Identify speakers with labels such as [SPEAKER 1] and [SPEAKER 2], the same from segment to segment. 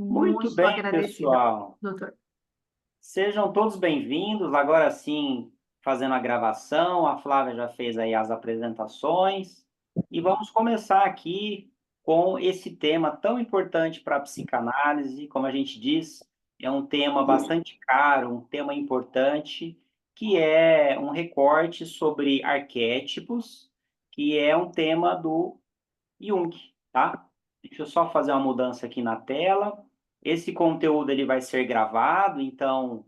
[SPEAKER 1] Muito
[SPEAKER 2] muito
[SPEAKER 1] bem,
[SPEAKER 2] agradecida,
[SPEAKER 1] pessoal.
[SPEAKER 2] doutor.
[SPEAKER 1] Sejam todos bem-vindos. Agora sim, fazendo a gravação, a Flávia já fez aí as apresentações e vamos começar aqui com esse tema tão importante para a psicanálise. Como a gente diz, é um tema bastante caro, um tema importante, que é um recorte sobre arquétipos, que é um tema do Jung, tá? Deixa eu só fazer uma mudança aqui na tela. Esse conteúdo ele vai ser gravado, então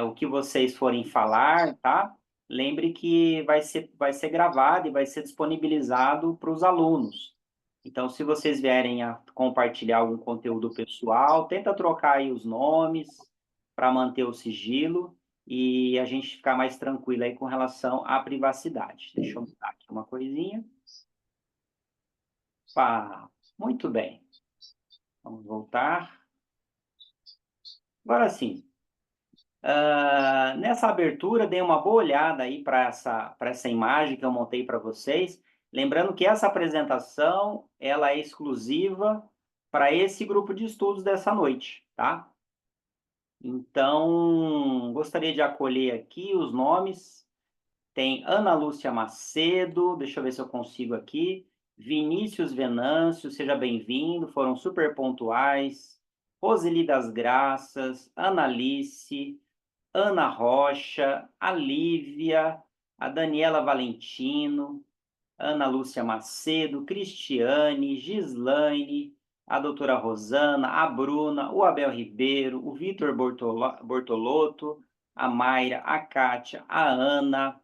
[SPEAKER 1] o que vocês forem falar, tá? Lembre que vai ser gravado e vai ser disponibilizado para os alunos. Então, se vocês vierem a compartilhar algum conteúdo pessoal, tenta trocar aí os nomes para manter o sigilo e a gente ficar mais tranquilo aí com relação à privacidade. Deixa eu mudar aqui uma coisinha. Pá, muito bem. Vamos voltar. Agora sim. Nessa abertura, dei uma boa olhada aí para essa imagem que eu montei para vocês. Lembrando que essa apresentação ela é exclusiva para esse grupo de estudos dessa noite, tá? Então, gostaria de acolher aqui os nomes. Tem Ana Lúcia Macedo, deixa eu ver se eu consigo aqui. Vinícius Venâncio, seja bem-vindo, foram super pontuais. Roseli das Graças, Analice, Ana Rocha, a Lívia, a Daniela Valentino, Ana Lúcia Macedo, Cristiane, Gislaine, a doutora Rosana, a Bruna, o Abel Ribeiro, o Vitor Bortolotto, a Mayra, a Kátia, a Ana,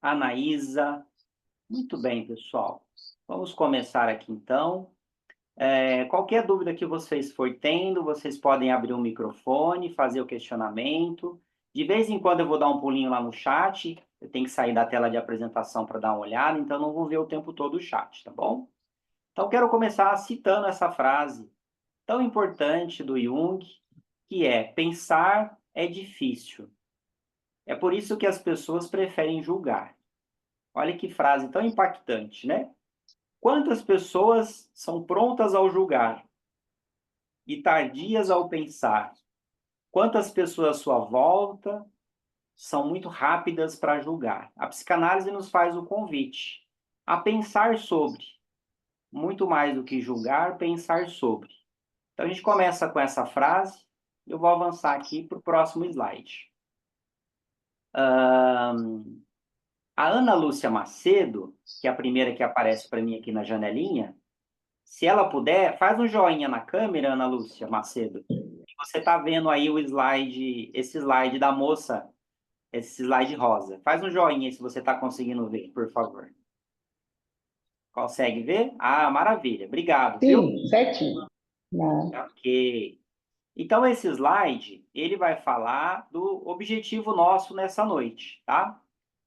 [SPEAKER 1] a Anaísa. Muito bem, pessoal. Vamos começar aqui então. Qualquer dúvida que vocês for tendo, vocês podem abrir o microfone, fazer o questionamento. De vez em quando eu vou dar um pulinho lá no chat, eu tenho que sair da tela de apresentação para dar uma olhada, então não vou ver o tempo todo o chat, tá bom? Então quero começar citando essa frase tão importante do Jung, que é: pensar é difícil. É por isso que as pessoas preferem julgar. Olha que frase tão impactante, né? Quantas pessoas são prontas ao julgar e tardias ao pensar? Quantas pessoas à sua volta são muito rápidas para julgar? A psicanálise nos faz o convite a pensar sobre, muito mais do que julgar, pensar sobre. Então a gente começa com essa frase, eu vou avançar aqui para o próximo slide. A Ana Lúcia Macedo, que é a primeira que aparece para mim aqui na janelinha, se ela puder, faz um joinha na câmera, Ana Lúcia Macedo. Você está vendo aí o slide, esse slide da moça, esse slide rosa. Faz um joinha se você está conseguindo ver, por favor. Consegue ver? Ah, maravilha. Obrigado, viu?
[SPEAKER 3] Sim, certinho. Não.
[SPEAKER 1] Ok. Então, esse slide, ele vai falar do objetivo nosso nessa noite, tá?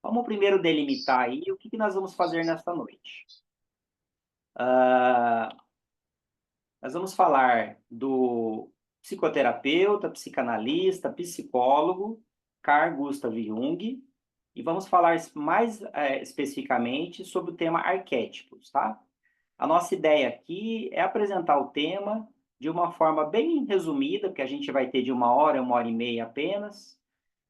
[SPEAKER 1] Vamos primeiro delimitar aí o que nós vamos fazer nessa noite. Nós vamos falar do psicoterapeuta, psicanalista, psicólogo, Carl Gustav Jung, e vamos falar mais especificamente sobre o tema arquétipos, tá? A nossa ideia aqui é apresentar o tema de uma forma bem resumida, porque a gente vai ter de 1 e meia apenas,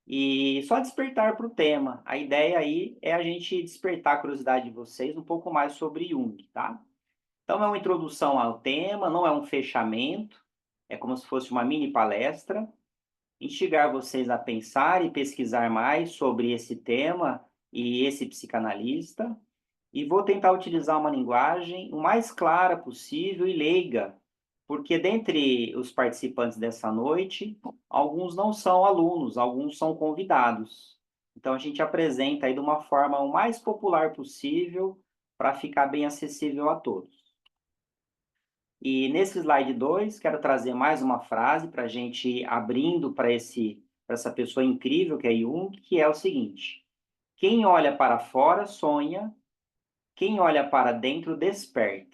[SPEAKER 1] e só despertar para o tema. A ideia aí é a gente despertar a curiosidade de vocês um pouco mais sobre Jung, tá? Então, é uma introdução ao tema, não é um fechamento, é como se fosse uma mini palestra, instigar vocês a pensar e pesquisar mais sobre esse tema e esse psicanalista, e vou tentar utilizar uma linguagem o mais clara possível e leiga, porque dentre os participantes dessa noite, alguns não são alunos, alguns são convidados. Então, a gente apresenta aí de uma forma o mais popular possível para ficar bem acessível a todos. E nesse slide 2, quero trazer mais uma frase para a gente ir abrindo para essa pessoa incrível que é Jung, que é o seguinte: quem olha para fora sonha, quem olha para dentro desperta.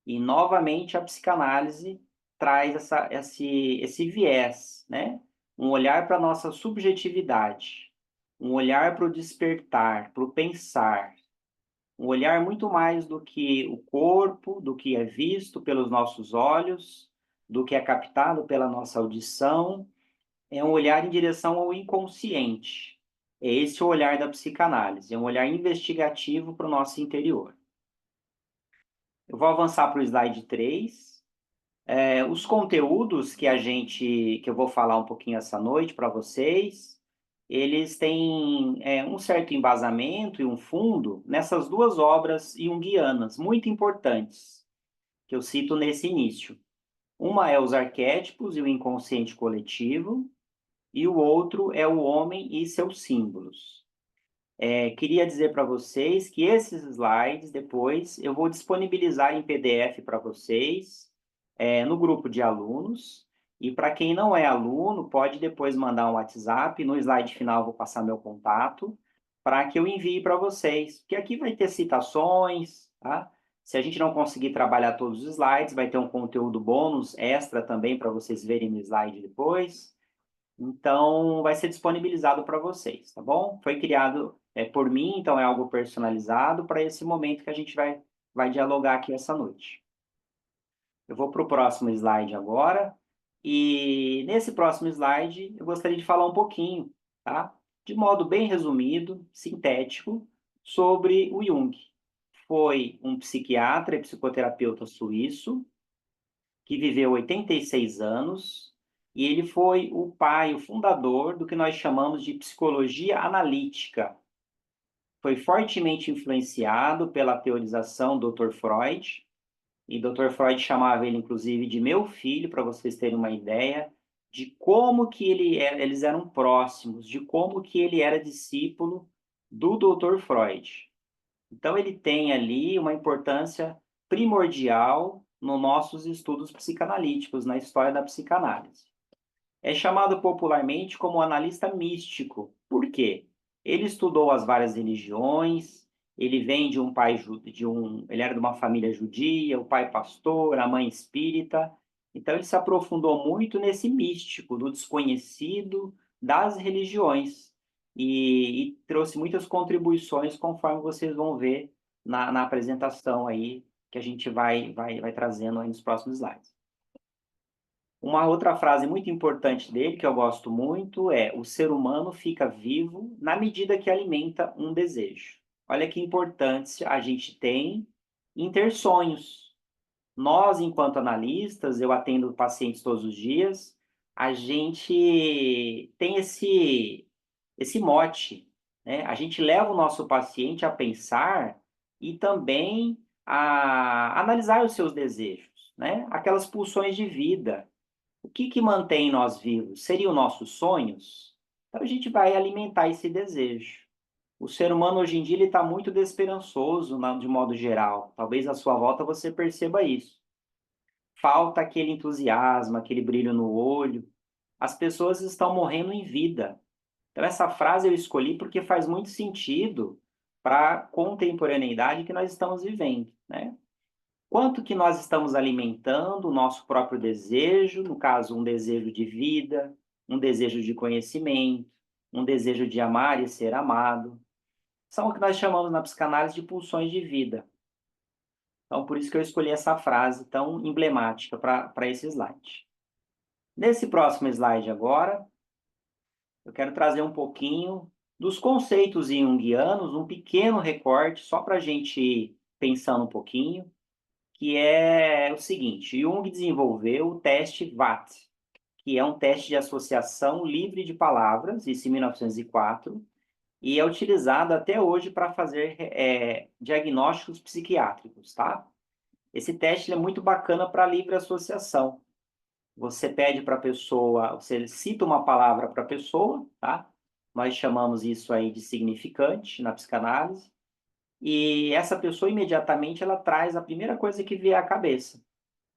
[SPEAKER 1] E novamente a psicanálise traz esse viés, né? Um olhar para a nossa subjetividade, um olhar para o despertar, para o pensar, um olhar muito mais do que o corpo, do que é visto pelos nossos olhos, do que é captado pela nossa audição, é um olhar em direção ao inconsciente. É esse o olhar da psicanálise, é um olhar investigativo para o nosso interior. Eu vou avançar para o slide 3. Os conteúdos que eu vou falar um pouquinho essa noite para vocês, eles têm um certo embasamento e um fundo nessas duas obras junguianas, muito importantes, que eu cito nesse início. Uma é Os Arquétipos e o Inconsciente Coletivo, e o outro é O Homem e Seus Símbolos. Queria dizer para vocês que esses slides, depois, eu vou disponibilizar em PDF para vocês, no grupo de alunos. E para quem não é aluno, pode depois mandar um WhatsApp. No slide final, eu vou passar meu contato para que eu envie para vocês. Porque aqui vai ter citações, tá? Se a gente não conseguir trabalhar todos os slides, vai ter um conteúdo bônus extra também para vocês verem no slide depois. Então, vai ser disponibilizado para vocês, tá bom? Foi criado por mim, então é algo personalizado para esse momento que a gente vai dialogar aqui essa noite. Eu vou para o próximo slide agora. E nesse próximo slide, eu gostaria de falar um pouquinho, tá? De modo bem resumido, sintético, sobre o Jung. Foi um psiquiatra e psicoterapeuta suíço que viveu 86 anos, e ele foi o pai, o fundador do que nós chamamos de psicologia analítica. Foi fortemente influenciado pela teorização do Dr. Freud, e Dr. Freud chamava ele, inclusive, de meu filho, para vocês terem uma ideia de como que eles eram próximos, de como que ele era discípulo do Dr. Freud. Então, ele tem ali uma importância primordial nos nossos estudos psicanalíticos, na história da psicanálise. É chamado popularmente como analista místico. Por quê? Ele estudou as várias religiões, ele vem de um pai ele era de uma família judia, o pai pastor, a mãe espírita. Então ele se aprofundou muito nesse místico, do desconhecido das religiões e trouxe muitas contribuições, conforme vocês vão ver na apresentação aí que a gente vai trazendo aí nos próximos slides. Uma outra frase muito importante dele, que eu gosto muito, é: o ser humano fica vivo na medida que alimenta um desejo. Olha que importância a gente tem em ter sonhos. Nós, enquanto analistas, eu atendo pacientes todos os dias, a gente tem esse mote, né? A gente leva o nosso paciente a pensar e também a analisar os seus desejos, né? Aquelas pulsões de vida. O que mantém nós vivos? Seriam nossos sonhos? Então a gente vai alimentar esse desejo. O ser humano hoje em dia ele está muito desesperançoso, de modo geral. Talvez à sua volta você perceba isso. Falta aquele entusiasmo, aquele brilho no olho. As pessoas estão morrendo em vida. Então essa frase eu escolhi porque faz muito sentido para a contemporaneidade que nós estamos vivendo, né? Quanto que nós estamos alimentando o nosso próprio desejo, no caso, um desejo de vida, um desejo de conhecimento, um desejo de amar e ser amado. São o que nós chamamos na psicanálise de pulsões de vida. Então, por isso que eu escolhi essa frase tão emblemática para esse slide. Nesse próximo slide agora, eu quero trazer um pouquinho dos conceitos junguianos, um pequeno recorte, só para a gente ir pensando um pouquinho, que é o seguinte: Jung desenvolveu o teste VAT, que é um teste de associação livre de palavras, isso em 1904, e é utilizado até hoje para fazer diagnósticos psiquiátricos, tá? Esse teste é muito bacana para livre associação. Você pede para a pessoa, você cita uma palavra para a pessoa, tá? Nós chamamos isso aí de significante na psicanálise. E essa pessoa imediatamente ela traz a primeira coisa que vier à cabeça,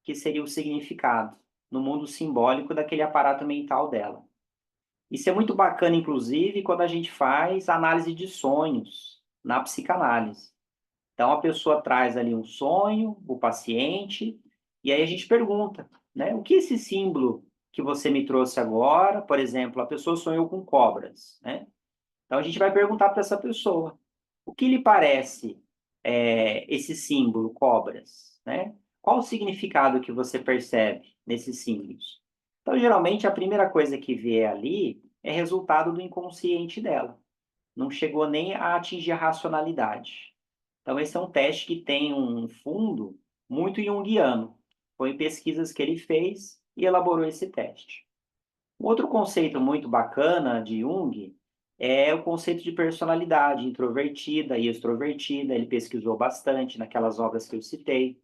[SPEAKER 1] que seria o significado no mundo simbólico daquele aparato mental dela. Isso é muito bacana, inclusive, quando a gente faz análise de sonhos na psicanálise. Então, a pessoa traz ali um sonho, o paciente, e aí a gente pergunta, né? O que esse símbolo que você me trouxe agora, por exemplo, a pessoa sonhou com cobras, né? Então, a gente vai perguntar para essa pessoa: o que lhe parece esse símbolo, cobras, né? Qual o significado que você percebe nesses símbolos? Então, geralmente, a primeira coisa que vier ali é resultado do inconsciente dela. Não chegou nem a atingir a racionalidade. Então, esse é um teste que tem um fundo muito junguiano. Foi pesquisas que ele fez e elaborou esse teste. Um outro conceito muito bacana de Jung é o conceito de personalidade introvertida e extrovertida. Ele pesquisou bastante naquelas obras que eu citei.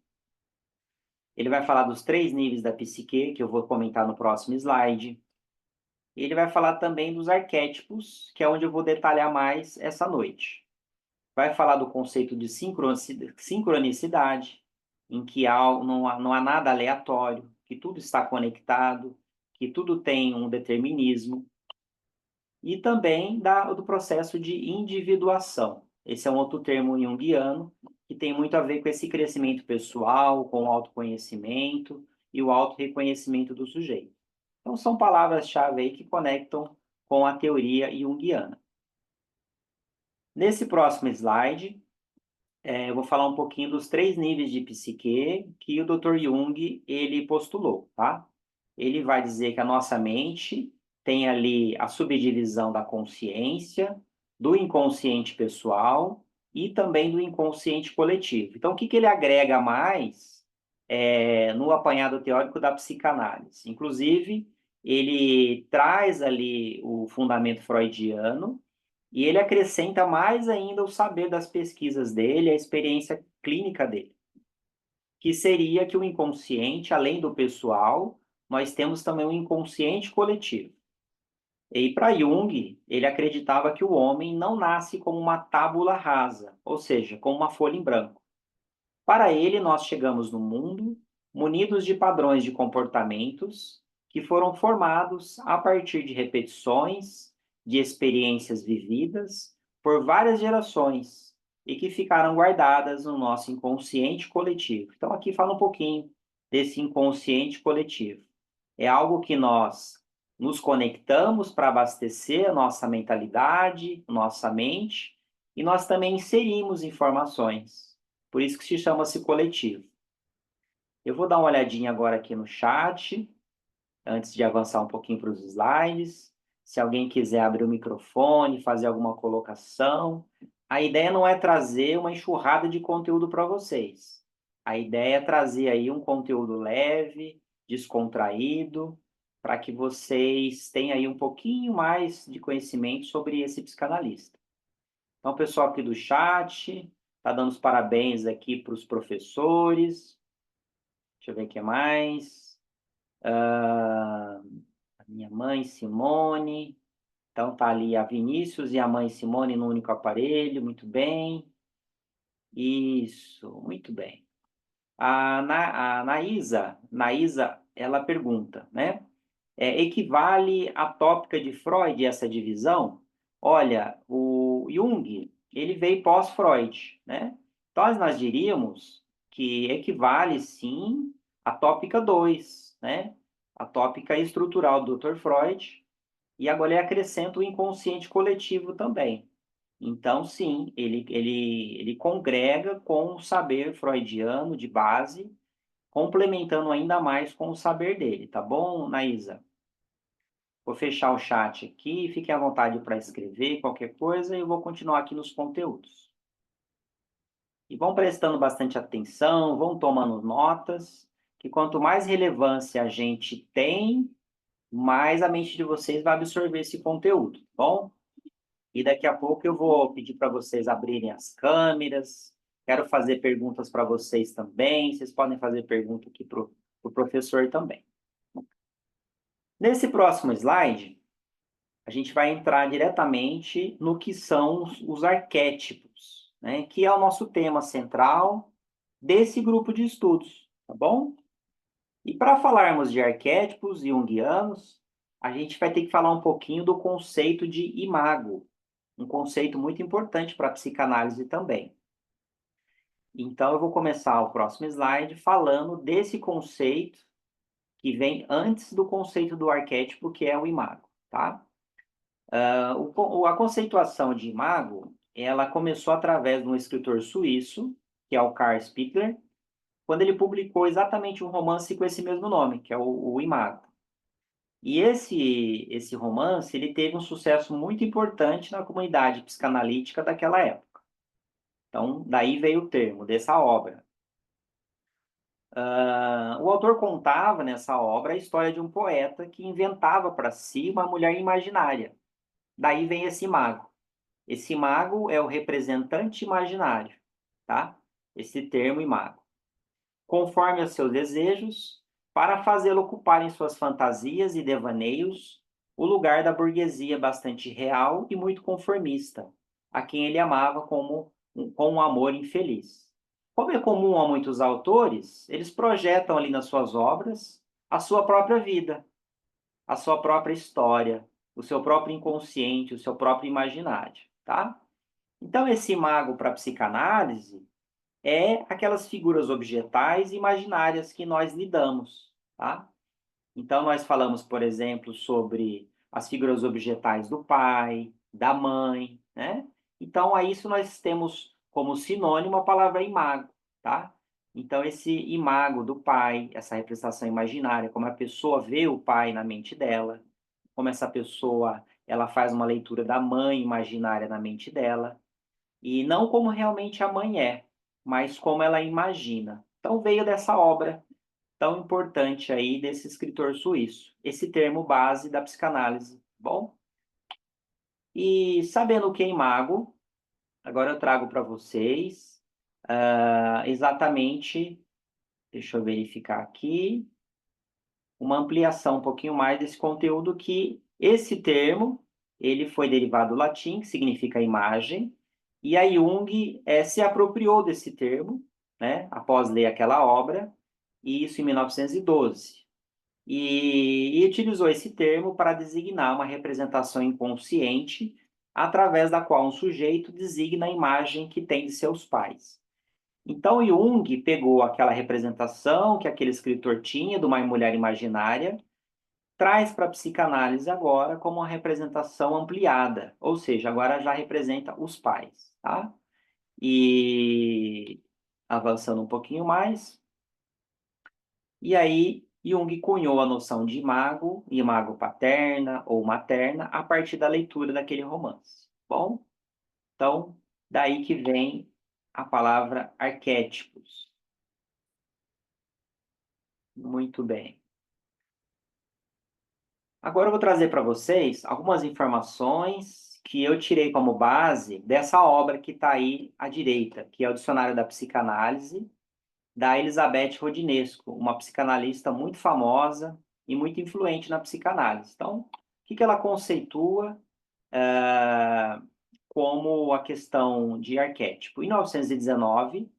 [SPEAKER 1] Ele vai falar dos 3 níveis da psique, que eu vou comentar no próximo slide. Ele vai falar também dos arquétipos, que é onde eu vou detalhar mais essa noite. Vai falar do conceito de sincronicidade, em que não há nada aleatório, que tudo está conectado, que tudo tem um determinismo. E também do processo de individuação. Esse é um outro termo junguiano, que tem muito a ver com esse crescimento pessoal, com o autoconhecimento e o autorreconhecimento do sujeito. Então, são palavras-chave aí que conectam com a teoria junguiana. Nesse próximo slide, eu vou falar um pouquinho dos 3 níveis de psique que o Dr. Jung ele postulou, tá? Ele vai dizer que a nossa mente tem ali a subdivisão da consciência, do inconsciente pessoal e também do inconsciente coletivo. Então, o que ele agrega mais no apanhado teórico da psicanálise? Inclusive, ele traz ali o fundamento freudiano e ele acrescenta mais ainda o saber das pesquisas dele, a experiência clínica dele, que seria que o inconsciente, além do pessoal, nós temos também o inconsciente coletivo. E para Jung, ele acreditava que o homem não nasce como uma tábula rasa, ou seja, como uma folha em branco. Para ele, nós chegamos no mundo munidos de padrões de comportamentos que foram formados a partir de repetições, de experiências vividas por várias gerações e que ficaram guardadas no nosso inconsciente coletivo. Então, aqui fala um pouquinho desse inconsciente coletivo. É algo que nós nos conectamos para abastecer a nossa mentalidade, nossa mente, e nós também inserimos informações. Por isso que se chama-se coletivo. Eu vou dar uma olhadinha agora aqui no chat, antes de avançar um pouquinho para os slides. Se alguém quiser abrir o microfone, fazer alguma colocação. A ideia não é trazer uma enxurrada de conteúdo para vocês. A ideia é trazer aí um conteúdo leve, descontraído, para que vocês tenham aí um pouquinho mais de conhecimento sobre esse psicanalista. Então, o pessoal aqui do chat está dando os parabéns aqui para os professores. Deixa eu ver o que mais. A minha mãe, Simone. Então, tá ali a Vinícius e a mãe Simone no único aparelho. Muito bem. Isso, muito bem. A Naísa, ela pergunta, né? Equivale à tópica de Freud essa divisão? Olha, o Jung, ele veio pós-Freud, né? Então, nós diríamos que equivale, sim, à tópica 2, né? A tópica estrutural do Dr. Freud, e agora ele acrescenta o inconsciente coletivo também. Então, sim, ele congrega com o saber freudiano de base, complementando ainda mais com o saber dele, tá bom, Naísa? Vou fechar o chat aqui, fiquem à vontade para escrever qualquer coisa e eu vou continuar aqui nos conteúdos. E vão prestando bastante atenção, vão tomando notas, que quanto mais relevância a gente tem, mais a mente de vocês vai absorver esse conteúdo, tá bom? E daqui a pouco eu vou pedir para vocês abrirem as câmeras, quero fazer perguntas para vocês também, vocês podem fazer pergunta aqui para o professor também. Nesse próximo slide, a gente vai entrar diretamente no que são os arquétipos, né? Que é o nosso tema central desse grupo de estudos, tá bom? E para falarmos de arquétipos junguianos, a gente vai ter que falar um pouquinho do conceito de imago, um conceito muito importante para a psicanálise também. Então, eu vou começar o próximo slide falando desse conceito que vem antes do conceito do arquétipo, que é o imago, tá? A conceituação de imago, ela começou através de um escritor suíço, que é o Karl Spitler, quando ele publicou exatamente um romance com esse mesmo nome, que é o Imago. E esse romance, ele teve um sucesso muito importante na comunidade psicanalítica daquela época. Então, daí veio o termo dessa obra. O autor contava nessa obra a história de um poeta que inventava para si uma mulher imaginária. Daí vem esse mago. Esse mago é o representante imaginário, tá? Esse termo imago. Conforme os seus desejos, para fazê-lo ocupar em suas fantasias e devaneios o lugar da burguesia bastante real e muito conformista, a quem ele amava com um amor infeliz. Como é comum a muitos autores, eles projetam ali nas suas obras a sua própria vida, a sua própria história, o seu próprio inconsciente, o seu próprio imaginário, tá? Então, esse mago para a psicanálise é aquelas figuras objetais e imaginárias que nós lidamos, tá? Então, nós falamos, por exemplo, sobre as figuras objetais do pai, da mãe, né? Então, a isso nós temos como sinônimo a palavra imago, tá? Então, esse imago do pai, essa representação imaginária, como a pessoa vê o pai na mente dela, como essa pessoa, ela faz uma leitura da mãe imaginária na mente dela, e não como realmente a mãe é, mas como ela imagina. Então, veio dessa obra tão importante aí desse escritor suíço, esse termo base da psicanálise, bom? E sabendo o que é imago, agora eu trago para vocês exatamente, deixa eu verificar aqui, uma ampliação um pouquinho mais desse conteúdo que esse termo, ele foi derivado do latim, que significa imagem, e a Jung se apropriou desse termo, né, após ler aquela obra, e isso em 1912. E utilizou esse termo para designar uma representação inconsciente através da qual um sujeito designa a imagem que tem de seus pais. Então, Jung pegou aquela representação que aquele escritor tinha de uma mulher imaginária, traz para a psicanálise agora como uma representação ampliada, ou seja, agora já representa os pais, tá? E avançando um pouquinho mais, e aí Jung cunhou a noção de imago, imago paterna ou materna, a partir da leitura daquele romance. Bom, então, daí que vem a palavra arquétipos. Muito bem. Agora eu vou trazer para vocês algumas informações que eu tirei como base dessa obra que está aí à direita, que é o Dicionário da Psicanálise, da Elizabeth Rodinesco, uma psicanalista muito famosa e muito influente na psicanálise. Então, o que ela conceitua como a questão de arquétipo? Em 1919,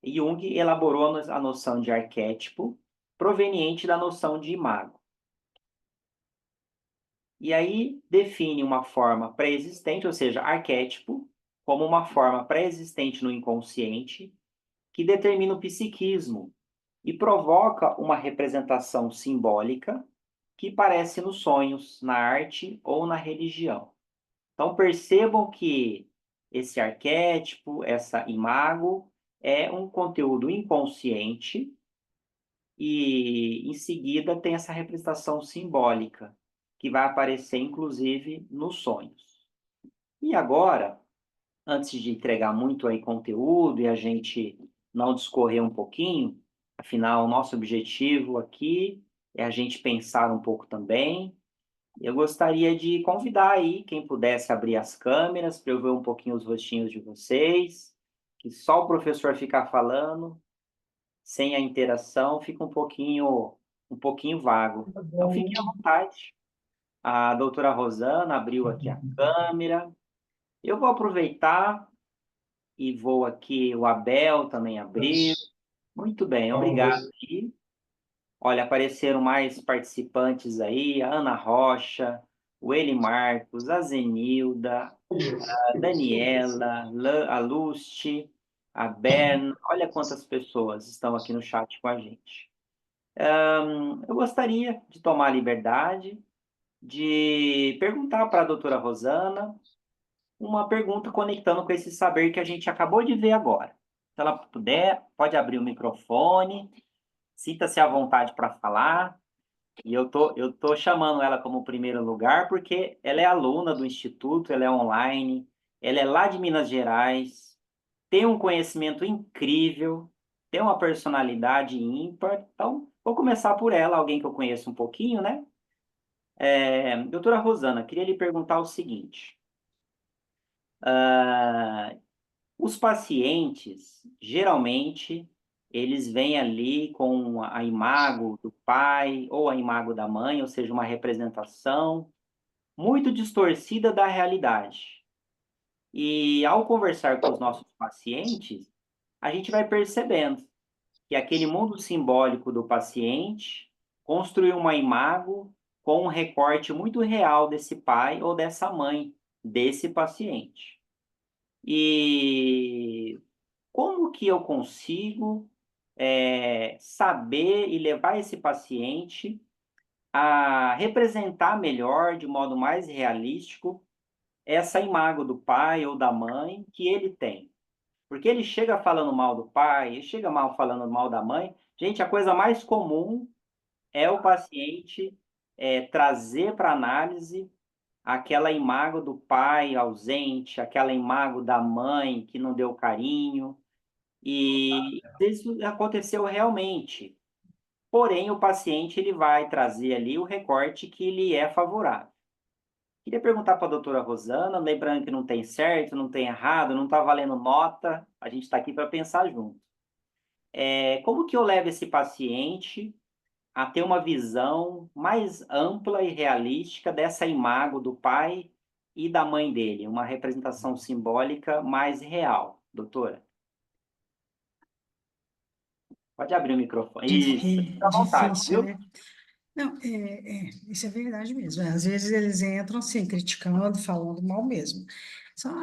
[SPEAKER 1] Jung elaborou a noção de arquétipo proveniente da noção de imago. E aí define uma forma pré-existente, ou seja, arquétipo, como uma forma pré-existente no inconsciente que determina o psiquismo e provoca uma representação simbólica que aparece nos sonhos, na arte ou na religião. Então percebam que esse arquétipo, essa imago, é um conteúdo inconsciente e em seguida tem essa representação simbólica que vai aparecer inclusive nos sonhos. E agora, antes de entregar muito aí conteúdo e a gente não discorrer um pouquinho, afinal, o nosso objetivo aqui é a gente pensar um pouco também. Eu gostaria de convidar aí quem pudesse abrir as câmeras para eu ver um pouquinho os rostinhos de vocês, que só o professor ficar falando, sem a interação, fica um pouquinho vago.
[SPEAKER 3] Tá
[SPEAKER 1] Então,
[SPEAKER 3] bom.
[SPEAKER 1] fiquem à vontade. A doutora Rosana abriu aqui a câmera. Eu vou aproveitar e vou aqui, o Abel também abriu. Muito bem, obrigado aí. Olha, apareceram mais participantes aí, a Ana Rocha, o Eli Marcos, a Zenilda, a Daniela, a Luste, a Berna. Olha quantas pessoas estão aqui no chat com a gente. Eu gostaria de tomar a liberdade de perguntar para a doutora Rosana uma pergunta conectando com esse saber que a gente acabou de ver agora, Se ela puder, pode abrir o microfone, sinta-se à vontade para falar. E eu tô chamando ela como primeiro lugar porque ela é aluna do Instituto, ela é online, ela é lá de Minas Gerais, tem um conhecimento incrível, tem uma personalidade ímpar. Então, vou começar por ela, alguém que eu conheço um pouquinho, né? Doutora Rosana, queria lhe perguntar o seguinte. Os pacientes, geralmente, eles vêm ali com a imago do pai ou a imago da mãe, ou seja, uma representação muito distorcida da realidade. E ao conversar com os nossos pacientes, a gente vai percebendo que aquele mundo simbólico do paciente construiu uma imago com um recorte muito real desse pai ou dessa mãe desse paciente. E como que eu consigo saber e levar esse paciente a representar melhor, de modo mais realístico, essa imagem do pai ou da mãe que ele tem? Porque ele chega falando mal do pai, ele chega mal falando mal da mãe. Gente, a coisa mais comum é o paciente trazer para análise aquela imagem do pai ausente, aquela imagem da mãe que não deu carinho. E isso aconteceu realmente. Porém, o paciente ele vai trazer ali o recorte que lhe é favorável. Queria perguntar para a doutora Rosana, lembrando que não tem certo, não tem errado, não está valendo nota, a gente está aqui para pensar junto. Como que eu levo esse paciente a ter uma visão mais ampla e realística dessa imagem do pai e da mãe dele, uma representação simbólica mais real, doutora? Pode abrir o microfone. Isso, fica à vontade,
[SPEAKER 2] Difícil,
[SPEAKER 1] viu?
[SPEAKER 2] né? Não, isso é verdade mesmo. Às vezes eles entram assim, criticando, falando mal mesmo.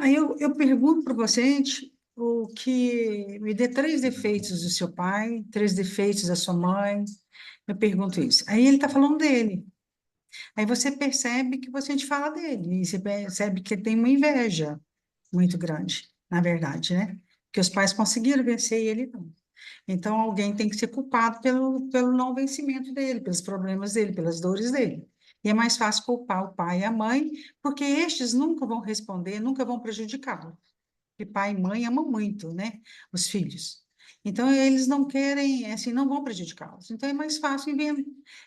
[SPEAKER 2] Aí eu pergunto para o paciente o que me dê 3 defeitos do seu pai, 3 defeitos da sua mãe. Eu pergunto isso. Aí ele está falando dele. Aí você percebe que o paciente fala dele, e você percebe que tem uma inveja muito grande, na verdade, né? Que os pais conseguiram vencer e ele não. Então, alguém tem que ser culpado pelo não vencimento dele, pelos problemas dele, pelas dores dele. E é mais fácil culpar o pai e a mãe, porque estes nunca vão responder, nunca vão prejudicá-lo. Porque pai e mãe amam muito, né? Os filhos. Então, eles não querem, assim, não vão prejudicá-los. Então, é mais fácil,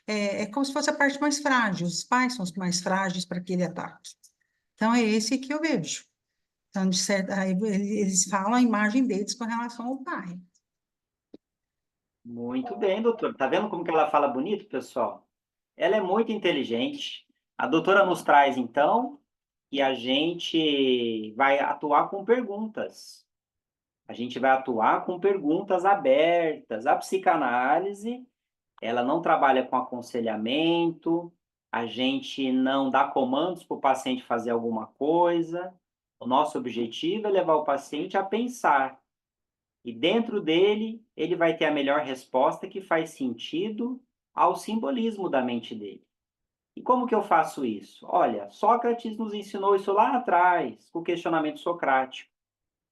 [SPEAKER 2] é como se fosse a parte mais frágil. Os pais são os mais frágeis para aquele ataque. Então, é esse que eu vejo. Então, de certa, aí eles falam a imagem deles com relação ao pai.
[SPEAKER 1] Muito bem, doutor. Tá vendo como que ela fala bonito, pessoal? Ela é muito inteligente. A doutora nos traz, então, e a gente vai atuar com perguntas. A gente vai atuar com perguntas abertas. A psicanálise, ela não trabalha com aconselhamento, a gente não dá comandos para o paciente fazer alguma coisa. O nosso objetivo é levar o paciente a pensar. E dentro dele, ele vai ter a melhor resposta que faz sentido ao simbolismo da mente dele. E como que eu faço isso? Olha, Sócrates nos ensinou isso lá atrás, com o questionamento socrático.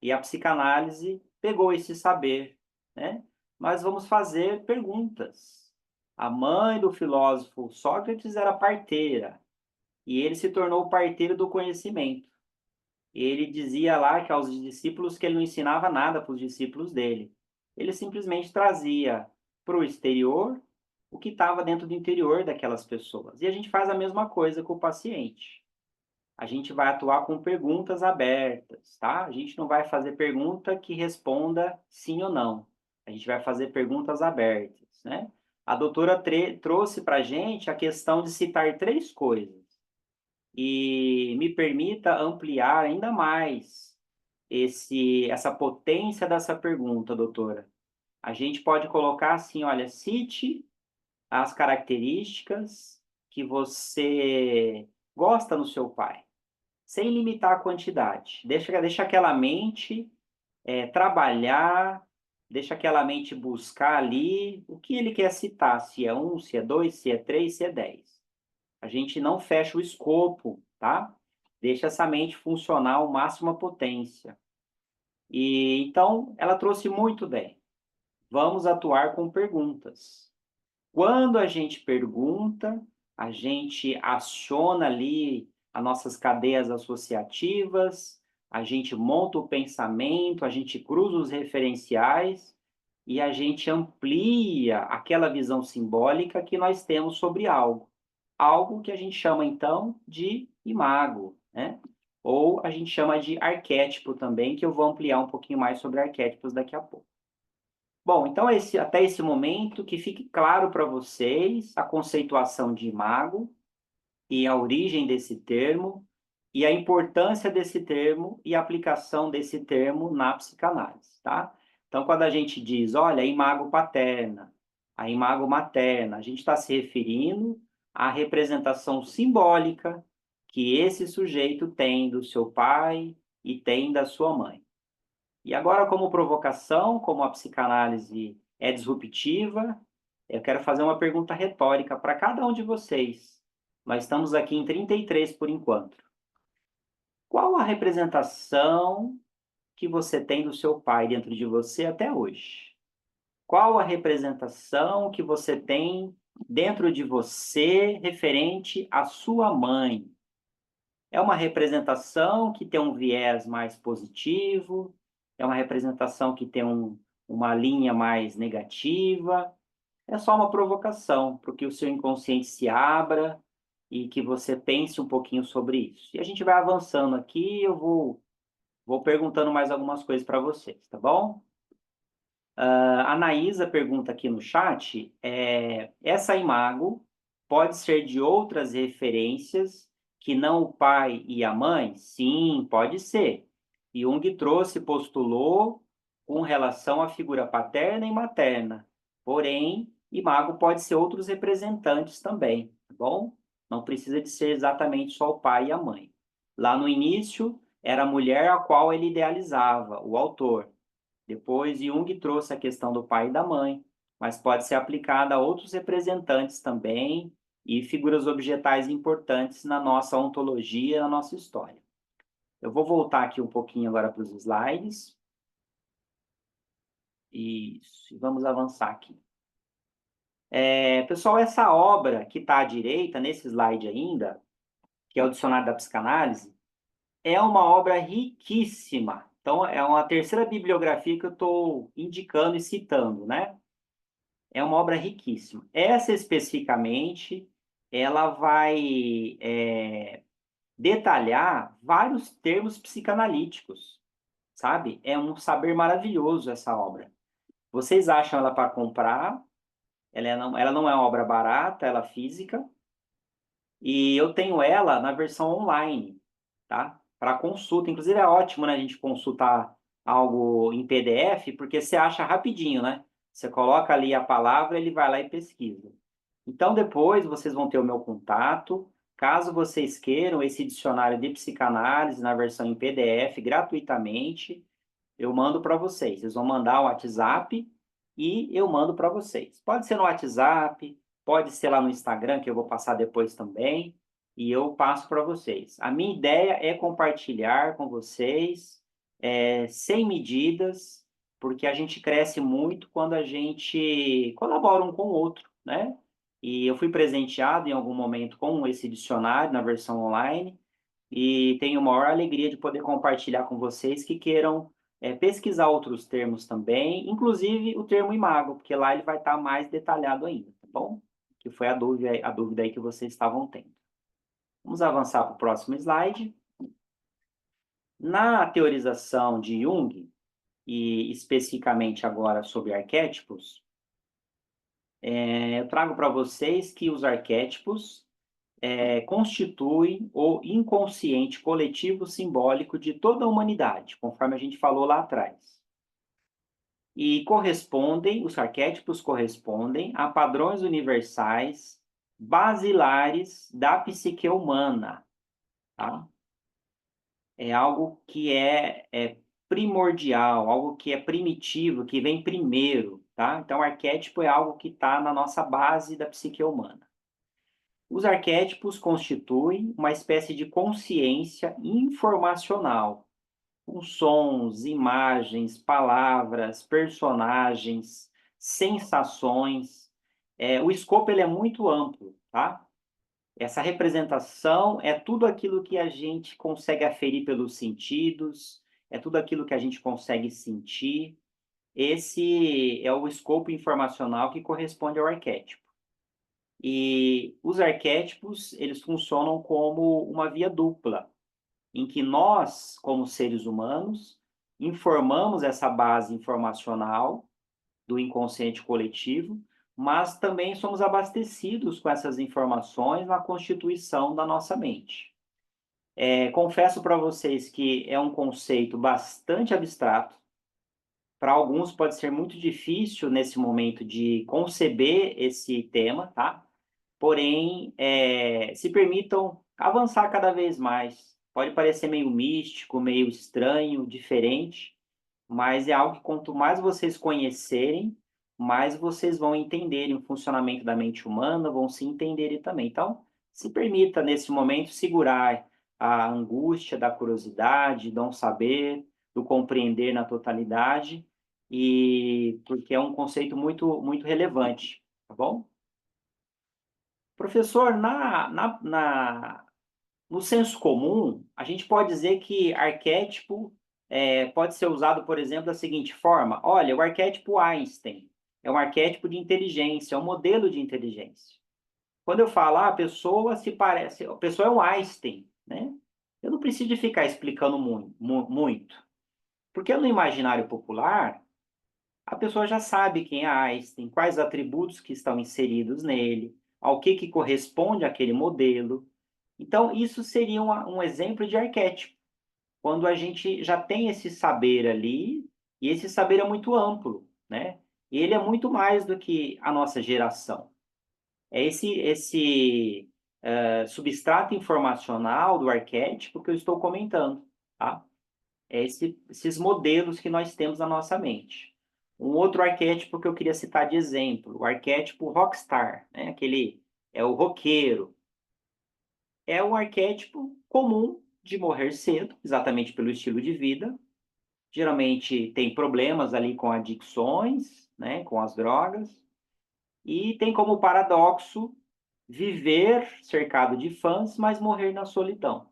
[SPEAKER 1] E a psicanálise pegou esse saber, né? Nós vamos fazer perguntas. A mãe do filósofo Sócrates era parteira, e ele se tornou parteiro do conhecimento. Ele dizia lá que aos discípulos que ele não ensinava nada para os discípulos dele. Ele simplesmente trazia para o exterior o que estava dentro do interior daquelas pessoas. E a gente faz a mesma coisa com o paciente. A gente vai atuar com perguntas abertas, tá? A gente não vai fazer pergunta que responda sim ou não. A gente vai fazer perguntas abertas, né? A doutora trouxe para a gente a questão de citar 3 coisas. E me permita ampliar ainda mais essa potência dessa pergunta, doutora. A gente pode colocar assim, olha, cite as características que você gosta no seu pai, sem limitar a quantidade. Deixa aquela mente trabalhar, deixa aquela mente buscar ali o que ele quer citar, se é 1, se é 2, se é 3, se é 10. A gente não fecha o escopo, tá? Deixa essa mente funcionar ao máxima potência. E então, ela trouxe muito bem. Vamos atuar com perguntas. Quando a gente pergunta, a gente aciona ali as nossas cadeias associativas, a gente monta o pensamento, a gente cruza os referenciais e a gente amplia aquela visão simbólica que nós temos sobre algo. Algo que a gente chama, então, de imago, né? Ou a gente chama de arquétipo também, que eu vou ampliar um pouquinho mais sobre arquétipos daqui a pouco. Bom, então até esse momento, que fique claro para vocês a conceituação de imago e a origem desse termo, e a importância desse termo e a aplicação desse termo na psicanálise, tá? Então, quando a gente diz, olha, a imago paterna, a imago materna, a gente está se referindo à representação simbólica que esse sujeito tem do seu pai e tem da sua mãe. E agora, como provocação, como a psicanálise é disruptiva, eu quero fazer uma pergunta retórica para cada um de vocês. Nós estamos aqui em 33 por enquanto. Qual a representação que você tem do seu pai dentro de você até hoje? Qual a representação que você tem dentro de você referente à sua mãe? É uma representação que tem um viés mais positivo? É uma representação que tem uma linha mais negativa? É só uma provocação para que o seu inconsciente se abra e que você pense um pouquinho sobre isso. E a gente vai avançando aqui, eu vou perguntando mais algumas coisas para vocês, tá bom? A Anaísa pergunta aqui no chat, essa imago pode ser de outras referências que não o pai e a mãe? Sim, pode ser. Jung postulou com relação à figura paterna e materna. Porém, imago pode ser outros representantes também, tá bom? Não precisa de ser exatamente só o pai e a mãe. Lá no início, era a mulher a qual ele idealizava, o autor. Depois, Jung trouxe a questão do pai e da mãe, mas pode ser aplicada a outros representantes também e figuras objetais importantes na nossa ontologia, na nossa história. Eu vou voltar aqui um pouquinho agora para os slides. Isso, e vamos avançar aqui. Pessoal, essa obra que está à direita, nesse slide ainda, que é o Dicionário da Psicanálise, é uma obra riquíssima. Então, é uma terceira bibliografia que eu estou indicando e citando, né? É uma obra riquíssima. Essa especificamente, ela vai detalhar vários termos psicanalíticos, sabe? É um saber maravilhoso essa obra. Vocês acham ela para comprar? Ela não é uma obra barata, ela é física. E eu tenho ela na versão online, tá? Para consulta. Inclusive é ótimo, né, a gente consultar algo em PDF, porque você acha rapidinho, né? Você coloca ali a palavra, ele vai lá e pesquisa. Então, depois vocês vão ter o meu contato. Caso vocês queiram esse dicionário de psicanálise na versão em PDF gratuitamente, eu mando para vocês. Vocês vão mandar o WhatsApp e eu mando para vocês. Pode ser no WhatsApp, pode ser lá no Instagram, que eu vou passar depois também, e eu passo para vocês. A minha ideia é compartilhar com vocês, sem medidas, porque a gente cresce muito quando a gente colabora um com o outro, né? E eu fui presenteado em algum momento com esse dicionário na versão online, e tenho maior alegria de poder compartilhar com vocês que queiram pesquisar outros termos também, inclusive o termo imago, porque lá ele vai estar mais detalhado ainda, tá bom? Que foi a dúvida aí que vocês estavam tendo. Vamos avançar para o próximo slide. Na teorização de Jung, e especificamente agora sobre arquétipos, eu trago para vocês que os arquétipos constituem o inconsciente coletivo simbólico de toda a humanidade, conforme a gente falou lá atrás. E os arquétipos correspondem a padrões universais basilares da psique humana, tá? É algo que é primordial, algo que é primitivo, que vem primeiro, tá? Então, o arquétipo é algo que está na nossa base da psique humana. Os arquétipos constituem uma espécie de consciência informacional, com sons, imagens, palavras, personagens, sensações. O escopo ele é muito amplo, tá? Essa representação é tudo aquilo que a gente consegue aferir pelos sentidos, é tudo aquilo que a gente consegue sentir. Esse é o escopo informacional que corresponde ao arquétipo. E os arquétipos, eles funcionam como uma via dupla, em que nós, como seres humanos, informamos essa base informacional do inconsciente coletivo, mas também somos abastecidos com essas informações na constituição da nossa mente. Confesso para vocês que é um conceito bastante abstrato. Para alguns pode ser muito difícil nesse momento de conceber esse tema, tá? Porém, se permitam avançar cada vez mais. Pode parecer meio místico, meio estranho, diferente, mas é algo que quanto mais vocês conhecerem, mais vocês vão entenderem o funcionamento da mente humana, vão se entenderem também. Então, se permita, nesse momento, segurar a angústia da curiosidade, do não saber, do compreender na totalidade, e porque é um conceito muito, muito relevante, tá bom? Professor, no senso comum, a gente pode dizer que arquétipo pode ser usado, por exemplo, da seguinte forma: olha, o arquétipo Einstein é um arquétipo de inteligência, é um modelo de inteligência. Quando eu falo, a pessoa se parece, a pessoa é um Einstein, né? Eu não preciso de ficar explicando muito, porque no imaginário popular, a pessoa já sabe quem é Einstein, quais atributos que estão inseridos nele, ao que corresponde aquele modelo. Então, isso seria um exemplo de arquétipo, quando a gente já tem esse saber ali, e esse saber é muito amplo, né? E ele é muito mais do que a nossa geração. É esse substrato informacional do arquétipo que eu estou comentando, tá? Esses modelos que nós temos na nossa mente. Um outro arquétipo que eu queria citar de exemplo, o arquétipo rockstar, né? Aquele é o roqueiro. É um arquétipo comum de morrer cedo, exatamente pelo estilo de vida. Geralmente tem problemas ali com adicções, né, com as drogas, e tem como paradoxo viver cercado de fãs, mas morrer na solidão.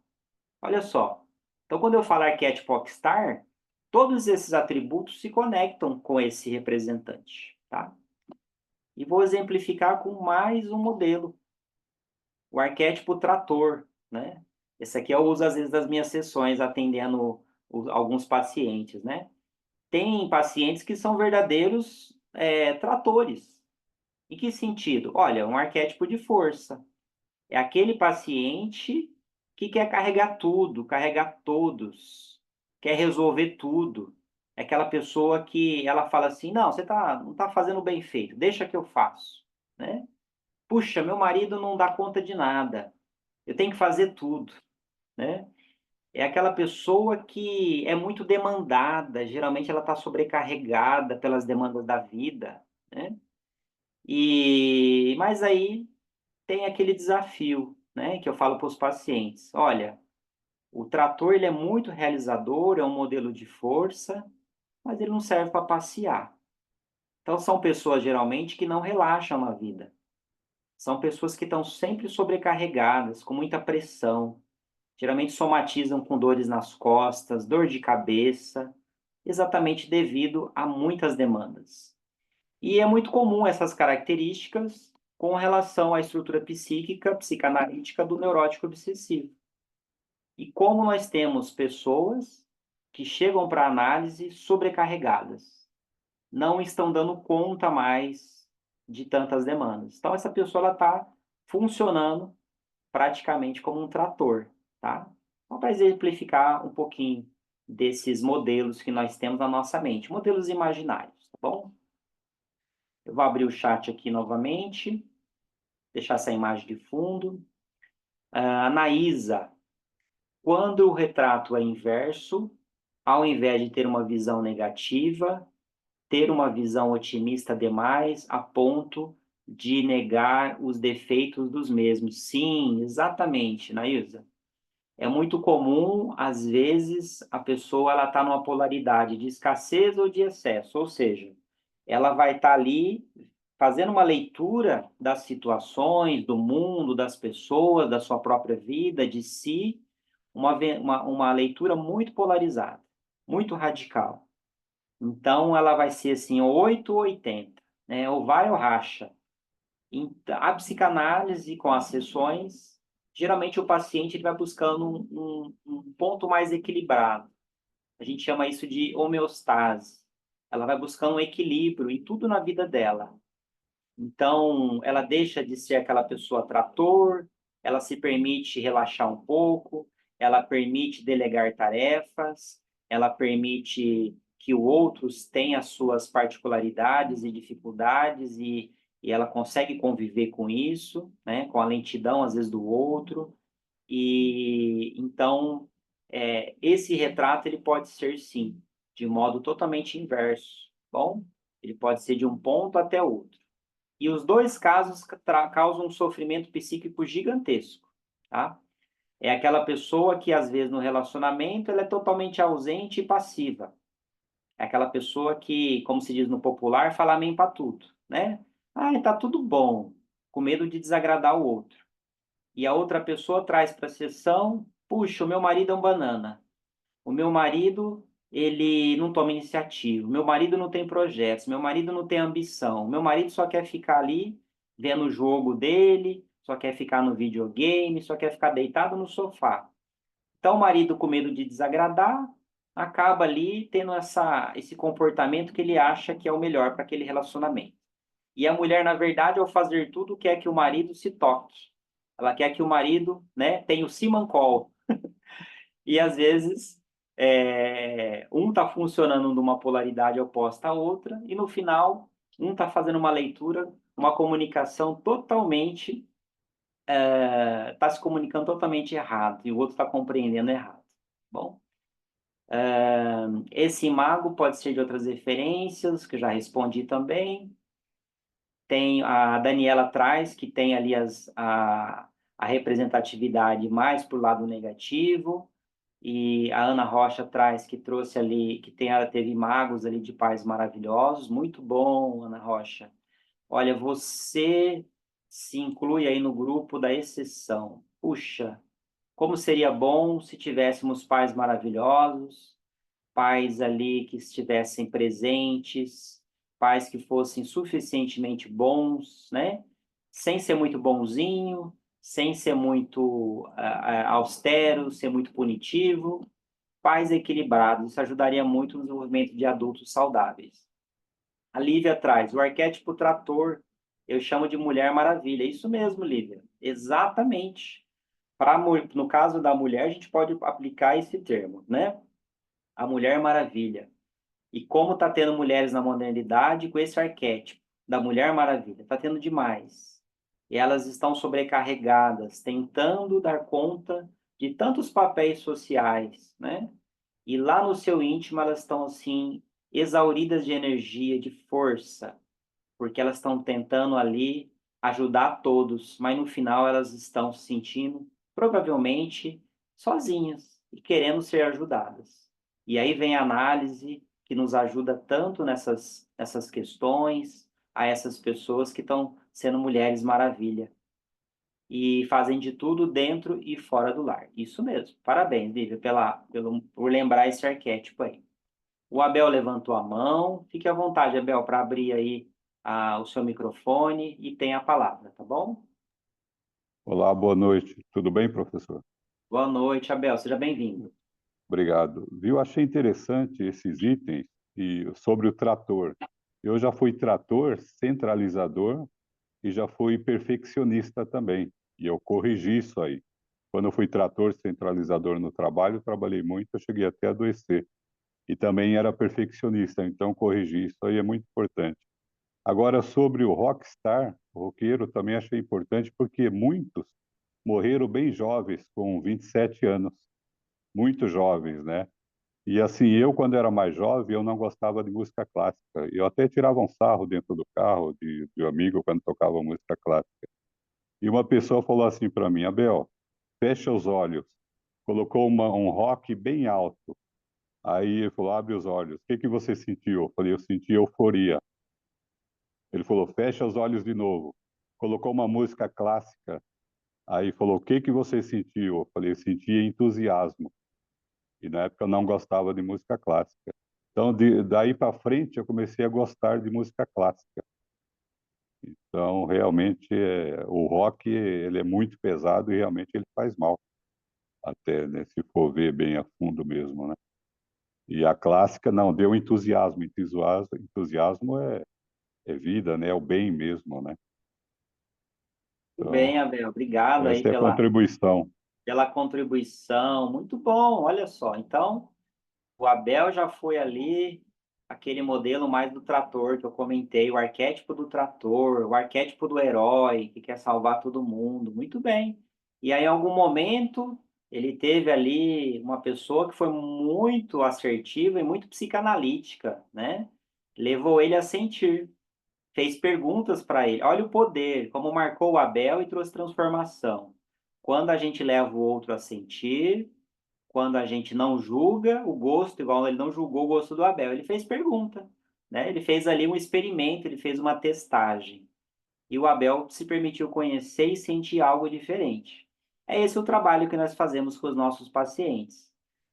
[SPEAKER 1] Olha só. Então, quando eu falo arquétipo rockstar, todos esses atributos se conectam com esse representante, tá? E vou exemplificar com mais um modelo, o arquétipo trator, né? Esse aqui eu uso às vezes das minhas sessões, atendendo alguns pacientes, né? Tem pacientes que são verdadeiros tratores. Em que sentido? Olha, um arquétipo de força. É aquele paciente que quer carregar tudo, carregar todos, quer resolver tudo. É aquela pessoa que ela fala assim, não, você não está fazendo bem feito, deixa que eu faço, né? Puxa, meu marido não dá conta de nada, eu tenho que fazer tudo, né? É aquela pessoa que é muito demandada, geralmente ela está sobrecarregada pelas demandas da vida, né? Mas aí tem aquele desafio, né, que eu falo para os pacientes. Olha, o trator ele é muito realizador, é um modelo de força, mas ele não serve para passear. Então são pessoas geralmente que não relaxam na vida. São pessoas que estão sempre sobrecarregadas, com muita pressão. Geralmente somatizam com dores nas costas, dor de cabeça, exatamente devido a muitas demandas. E é muito comum essas características com relação à estrutura psíquica, psicanalítica do neurótico obsessivo. E como nós temos pessoas que chegam para análise sobrecarregadas, não estão dando conta mais de tantas demandas. Então, essa pessoa está funcionando praticamente como um trator, tá? Então, para exemplificar um pouquinho desses modelos que nós temos na nossa mente, modelos imaginários, tá bom? Eu vou abrir o chat aqui novamente, deixar essa imagem de fundo. Anaísa, quando o retrato é inverso, ao invés de ter uma visão negativa, ter uma visão otimista demais, a ponto de negar os defeitos dos mesmos. Sim, exatamente, Naísa. é muito comum, às vezes, a pessoa ela está numa polaridade de escassez ou de excesso, ou seja, ela vai estar ali fazendo uma leitura das situações, do mundo, das pessoas, da sua própria vida, de si, uma leitura muito polarizada, muito radical. Então, ela vai ser assim, 8 ou 80, né? Ou vai ou racha. A psicanálise, com as sessões, geralmente o paciente ele vai buscando um ponto mais equilibrado. A gente chama isso de homeostase. Ela vai buscando um equilíbrio em tudo na vida dela. Então, ela deixa de ser aquela pessoa trator, ela se permite relaxar um pouco, ela permite delegar tarefas, ela permite que o outros tenha as suas particularidades e dificuldades e ela consegue conviver com isso, né, com a lentidão às vezes do outro. E então, esse retrato ele pode ser sim, de modo totalmente inverso, bom? Ele pode ser de um ponto até outro. E os dois casos causam um sofrimento psíquico gigantesco, tá? É aquela pessoa que, às vezes, no relacionamento, ela é totalmente ausente e passiva. É aquela pessoa que, como se diz no popular, fala amém para tudo, né? Ah, tá tudo bom, com medo de desagradar o outro. E a outra pessoa traz para a sessão, puxa, o meu marido é um banana. O meu marido, ele não toma iniciativa. O meu marido não tem projetos. Meu marido não tem ambição. O meu marido só quer ficar ali vendo o jogo dele, só quer ficar no videogame, só quer ficar deitado no sofá. Então, o marido, com medo de desagradar, acaba ali tendo esse comportamento que ele acha que é o melhor para aquele relacionamento. E a mulher, na verdade, ao fazer tudo, quer que o marido se toque. Ela quer que o marido, né, tenha o simancol. E às vezes um está funcionando numa polaridade oposta à outra, e no final um está fazendo uma leitura, uma comunicação totalmente, está se comunicando totalmente errado, e o outro está compreendendo errado. Bom, esse imago pode ser de outras referências, que eu já respondi também. Tem a Daniela traz, que tem ali a representatividade mais para o lado negativo, e a Ana Rocha traz que trouxe ali, ela teve magos ali de pais maravilhosos, muito bom, Ana Rocha. Olha, você se inclui aí no grupo da exceção. Puxa, como seria bom se tivéssemos pais maravilhosos, pais ali que estivessem presentes, pais que fossem suficientemente bons, né? Sem ser muito bonzinho, sem ser muito austero, ser muito punitivo, pais equilibrados. Isso ajudaria muito no desenvolvimento de adultos saudáveis. A Lívia traz o arquétipo trator, eu chamo de Mulher Maravilha. Isso mesmo, Lívia. Exatamente. No caso da mulher, a gente pode aplicar esse termo, né? A Mulher Maravilha. E como está tendo mulheres na modernidade com esse arquétipo da Mulher Maravilha? Está tendo demais. E elas estão sobrecarregadas, tentando dar conta de tantos papéis sociais, né? E lá no seu íntimo elas estão assim, exauridas de energia, de força, porque elas estão tentando ali ajudar todos, mas no final elas estão se sentindo, provavelmente, sozinhas e querendo ser ajudadas. E aí vem a análise que nos ajuda tanto nessas questões, a essas pessoas que estão sendo mulheres maravilha e fazem de tudo dentro e fora do lar. Isso mesmo. Parabéns, Lívia, por lembrar esse arquétipo aí. O Abel levantou a mão. Fique à vontade, Abel, para abrir aí o seu microfone e tem a palavra, tá bom?
[SPEAKER 4] Olá, boa noite. Tudo bem, professor?
[SPEAKER 1] Boa noite, Abel. Seja bem-vindo.
[SPEAKER 4] Obrigado. Viu? Achei interessante esses itens e sobre o trator. Eu já fui trator, centralizador e já fui perfeccionista também. E eu corrigi isso aí. Quando eu fui trator, centralizador no trabalho, trabalhei muito, eu cheguei até a adoecer. E também era perfeccionista, então corrigir isso aí é muito importante. Agora, sobre o rockstar, o roqueiro, também achei importante porque muitos morreram bem jovens, com 27 anos, muito jovens, né? E assim, eu, quando era mais jovem, eu não gostava de música clássica. Eu até tirava um sarro dentro do carro de um amigo quando tocava música clássica. E uma pessoa falou assim para mim, Abel, fecha os olhos colocou um rock bem alto. Aí ele falou, abre os olhos. O que que você sentiu? Eu falei, eu senti euforia. Ele falou, fecha os olhos de novo. Colocou uma música clássica. Aí falou, o que que você sentiu? Eu falei, eu senti entusiasmo. E na época eu não gostava de música clássica. Então, daí para frente, eu comecei a gostar de música clássica. Então, realmente, o rock ele é muito pesado e realmente ele faz mal, até, né, se for ver bem a fundo mesmo, né? E a clássica, não, deu entusiasmo. Entusiasmo é vida, né? É o bem mesmo, né?
[SPEAKER 1] Muito
[SPEAKER 4] Então,
[SPEAKER 1] bem, Abel. Obrigado aí
[SPEAKER 4] essa é a contribuição.
[SPEAKER 1] pela contribuição. Muito bom, olha só. Então, o Abel já foi ali, aquele modelo mais do trator que eu comentei, o arquétipo do trator, o arquétipo do herói que quer salvar todo mundo. Muito bem. E aí, em algum momento, ele teve ali uma pessoa que foi muito assertiva e muito psicanalítica, né? Levou ele a sentir, fez perguntas para ele. Olha o poder, como marcou o Abel e trouxe transformação. Quando a gente leva o outro a sentir, quando a gente não julga o gosto, igual ele não julgou o gosto do Abel, ele fez pergunta, né? Ele fez ali um experimento, ele fez uma testagem. E o Abel se permitiu conhecer e sentir algo diferente. É esse o trabalho que nós fazemos com os nossos pacientes.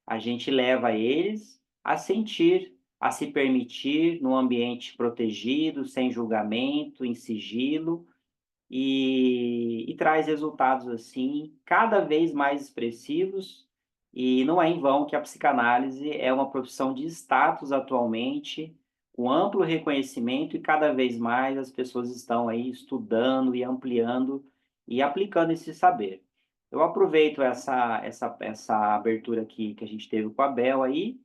[SPEAKER 1] A gente leva eles a sentir, a se permitir num ambiente protegido, sem julgamento, em sigilo, e traz resultados assim cada vez mais expressivos. E não é em vão que a psicanálise é uma profissão de status atualmente, com amplo reconhecimento, e cada vez mais as pessoas estão aí estudando e ampliando e aplicando esse saber. Eu aproveito essa abertura aqui que a gente teve com a Bel aí,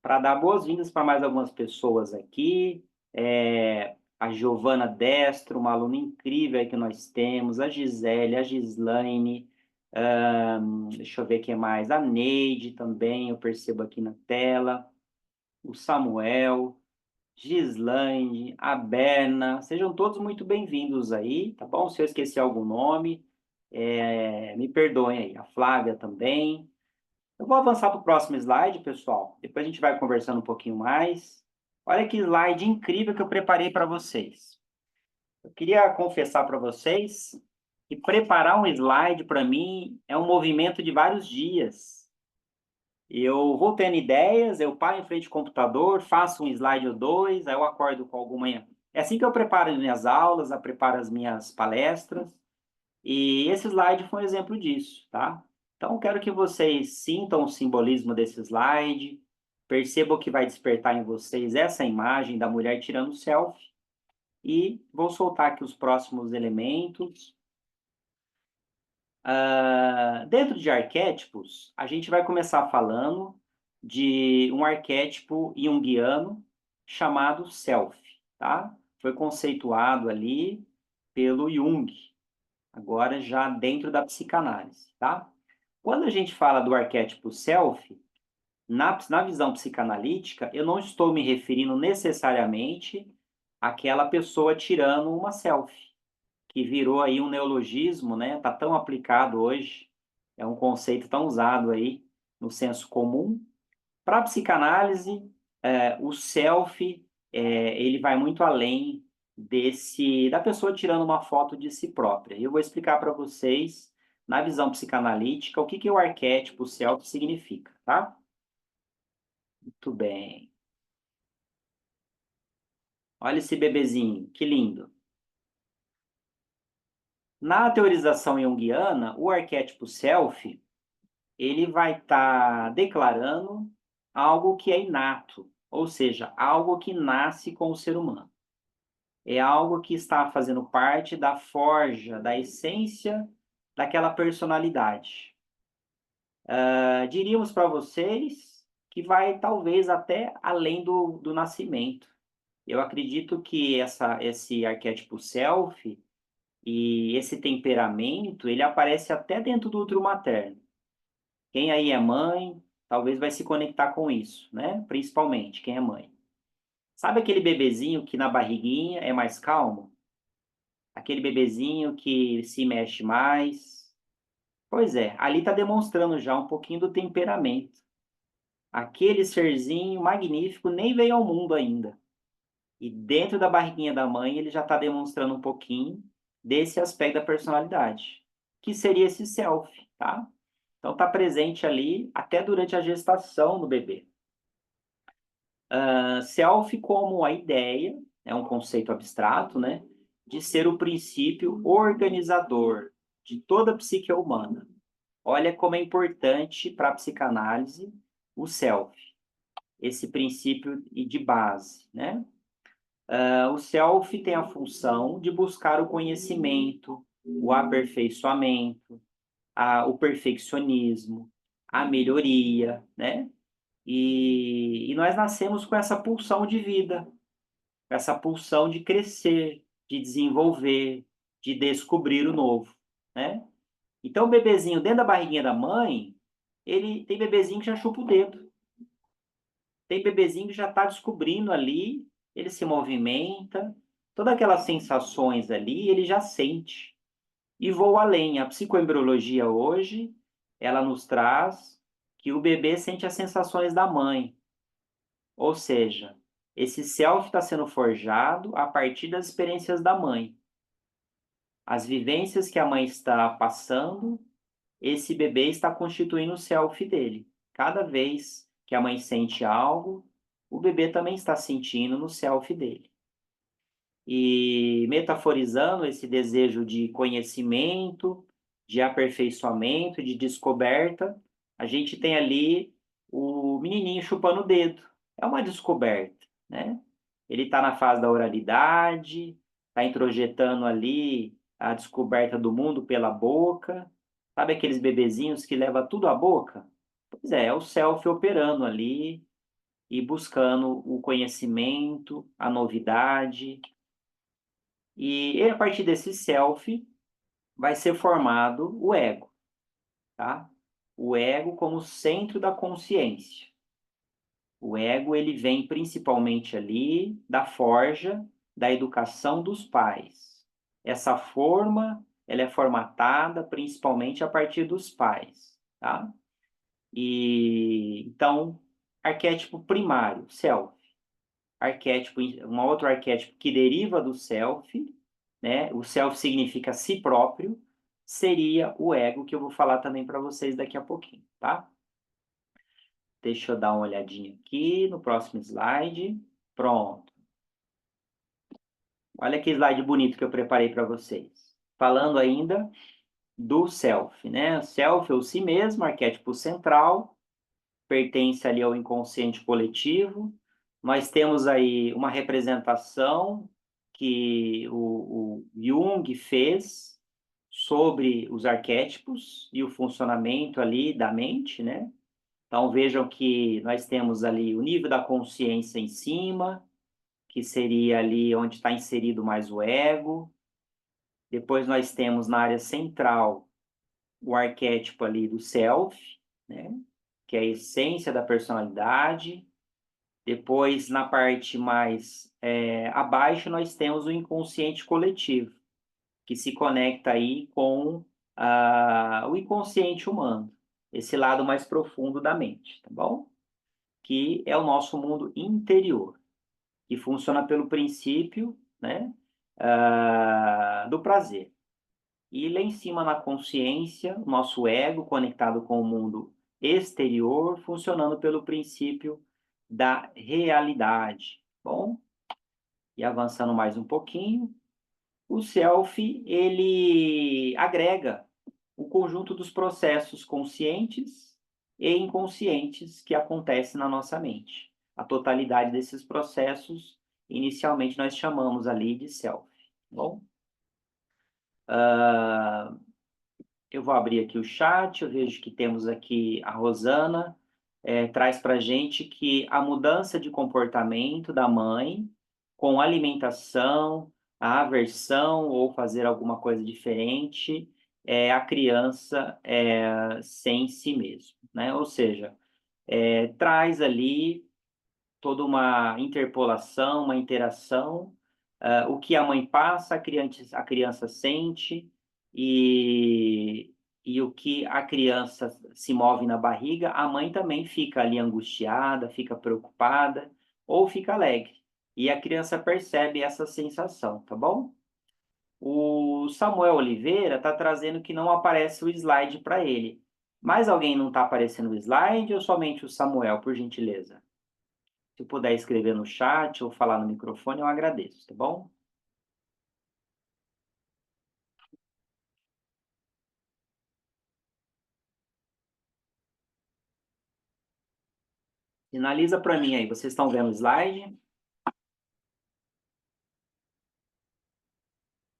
[SPEAKER 1] para dar boas-vindas para mais algumas pessoas aqui. A Giovana Destro, uma aluna incrível aí que nós temos, a Gisele, a Gislaine, deixa eu ver quem mais, a Neide também, eu percebo aqui na tela, o Samuel, Gislaine, a Berna, sejam todos muito bem-vindos aí, tá bom? Se eu esqueci algum nome, me perdoem aí, a Flávia também. Eu vou avançar para o próximo slide, pessoal, depois a gente vai conversando um pouquinho mais. Olha que slide incrível que eu preparei para vocês. Eu queria confessar para vocês que preparar um slide para mim é um movimento de vários dias. Eu vou tendo ideias, eu paro em frente ao computador, faço um slide ou dois, aí eu acordo com alguma. É assim que eu preparo as minhas aulas, eu preparo as minhas palestras. E esse slide foi um exemplo disso, tá? Então, eu quero que vocês sintam o simbolismo desse slide, percebam que vai despertar em vocês essa imagem da mulher tirando selfie. E vou soltar aqui os próximos elementos. Dentro de arquétipos, a gente vai começar falando de um arquétipo junguiano chamado self, tá? Foi conceituado ali pelo Jung, agora já dentro da psicanálise, tá? Quando a gente fala do arquétipo self, na visão psicanalítica, eu não estou me referindo necessariamente àquela pessoa tirando uma selfie, que virou aí um neologismo, né? Tá tão aplicado hoje, é um conceito tão usado aí no senso comum. Para a psicanálise, o self, ele vai muito além da pessoa tirando uma foto de si própria. E eu vou explicar para vocês, na visão psicanalítica, o que que o arquétipo self significa, tá? Muito bem. Olha esse bebezinho, que lindo. Na teorização junguiana, o arquétipo self, ele vai estar declarando algo que é inato, ou seja, algo que nasce com o ser humano. É algo que está fazendo parte da forja, da essência daquela personalidade. Diríamos para vocês que vai talvez até além do nascimento. Eu acredito que esse arquétipo self e esse temperamento, ele aparece até dentro do útero materno. Quem aí é mãe, talvez vai se conectar com isso, né? Principalmente quem é mãe. Sabe aquele bebezinho que na barriguinha é mais calmo? Aquele bebezinho que se mexe mais, Pois é, ali está demonstrando já um pouquinho do temperamento. Aquele serzinho magnífico nem veio ao mundo ainda. E dentro da barriguinha da mãe, ele já está demonstrando um pouquinho desse aspecto da personalidade, que seria esse self, tá? Então está presente ali até durante a gestação do bebê. Self como a ideia, é um conceito abstrato, né? De ser o princípio organizador de toda a psique humana. Olha como é importante para a psicanálise o self, esse princípio de base, né? O self tem a função de buscar o conhecimento, o aperfeiçoamento, o perfeccionismo, a melhoria, né? E nós nascemos com essa pulsão de vida, essa pulsão de crescer, de desenvolver, de descobrir o novo, né? Então, o bebezinho dentro da barriguinha da mãe, ele tem bebezinho que já chupa o dedo. Tem bebezinho que já está descobrindo ali, ele se movimenta, todas aquelas sensações ali, ele já sente. E vou além, a psicoembriologia hoje, ela nos traz que o bebê sente as sensações da mãe. Ou seja, esse self está sendo forjado a partir das experiências da mãe. As vivências que a mãe está passando, esse bebê está constituindo o self dele. Cada vez que a mãe sente algo, o bebê também está sentindo no self dele. E metaforizando esse desejo de conhecimento, de aperfeiçoamento, de descoberta, a gente tem ali o menininho chupando o dedo. É uma descoberta, né? Ele está na fase da oralidade, está introjetando ali a descoberta do mundo pela boca. Sabe aqueles bebezinhos que levam tudo à boca? Pois é o self operando ali e buscando o conhecimento, a novidade. E a partir desse self vai ser formado o ego, tá? O ego como centro da consciência. O ego, ele vem principalmente ali da forja, da educação dos pais. Essa forma, ela é formatada principalmente a partir dos pais, tá? E então, arquétipo primário, self. Arquétipo, um outro arquétipo que deriva do self, né? O self significa si próprio, seria o ego, que eu vou falar também para vocês daqui a pouquinho, tá? Deixa eu dar uma olhadinha aqui no próximo slide. Pronto. Olha que slide bonito que eu preparei para vocês. Falando ainda do self, né? O self é o si mesmo, arquétipo central, pertence ali ao inconsciente coletivo. Nós temos aí uma representação que o Jung fez sobre os arquétipos e o funcionamento ali da mente, né? Então vejam que nós temos ali o nível da consciência em cima, que seria ali onde está inserido mais o ego. Depois nós temos na área central o arquétipo ali do self, né? Que é a essência da personalidade. Depois, na parte mais abaixo, nós temos o inconsciente coletivo, que se conecta aí com o inconsciente humano, esse lado mais profundo da mente, tá bom? Que é o nosso mundo interior, que funciona pelo princípio, né, do prazer. E lá em cima, na consciência, o nosso ego conectado com o mundo exterior, funcionando pelo princípio da realidade. Bom, e avançando mais um pouquinho, o self, ele agrega o conjunto dos processos conscientes e inconscientes que acontecem na nossa mente. A totalidade desses processos, inicialmente, nós chamamos ali de self. Bom, eu vou abrir aqui o chat, eu vejo que temos aqui a Rosana, traz para a gente que a mudança de comportamento da mãe com alimentação, a aversão ou fazer alguma coisa diferente, a criança sem si mesmo, né? Ou seja, traz ali toda uma interpolação, uma interação, o que a mãe passa, a criança sente, e e o que a criança se move na barriga, a mãe também fica ali angustiada, fica preocupada ou fica alegre. E a criança percebe essa sensação, tá bom? O Samuel Oliveira está trazendo que não aparece o slide para ele. Mais alguém não está aparecendo o slide ou somente o Samuel, por gentileza? Se puder escrever no chat ou falar no microfone, eu agradeço, tá bom? Finaliza para mim aí. Vocês estão vendo o slide?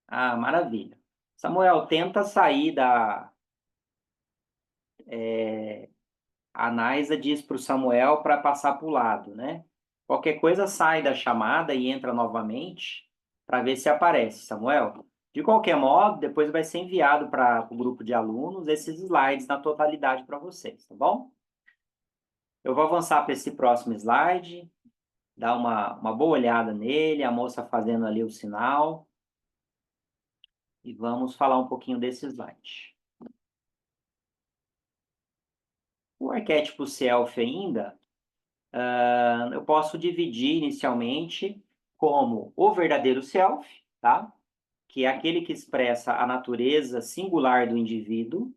[SPEAKER 1] Ah, maravilha. Samuel, tenta sair da... A Naisa diz para o Samuel para passar para o lado, né? Qualquer coisa sai da chamada e entra novamente para ver se aparece, Samuel. De qualquer modo, depois vai ser enviado para o grupo de alunos esses slides na totalidade para vocês, tá bom? Eu vou avançar para esse próximo slide, dar uma boa olhada nele, a moça fazendo ali o sinal. E vamos falar um pouquinho desse slide. O arquétipo self ainda, eu posso dividir inicialmente como o verdadeiro self, tá? Que é aquele que expressa a natureza singular do indivíduo,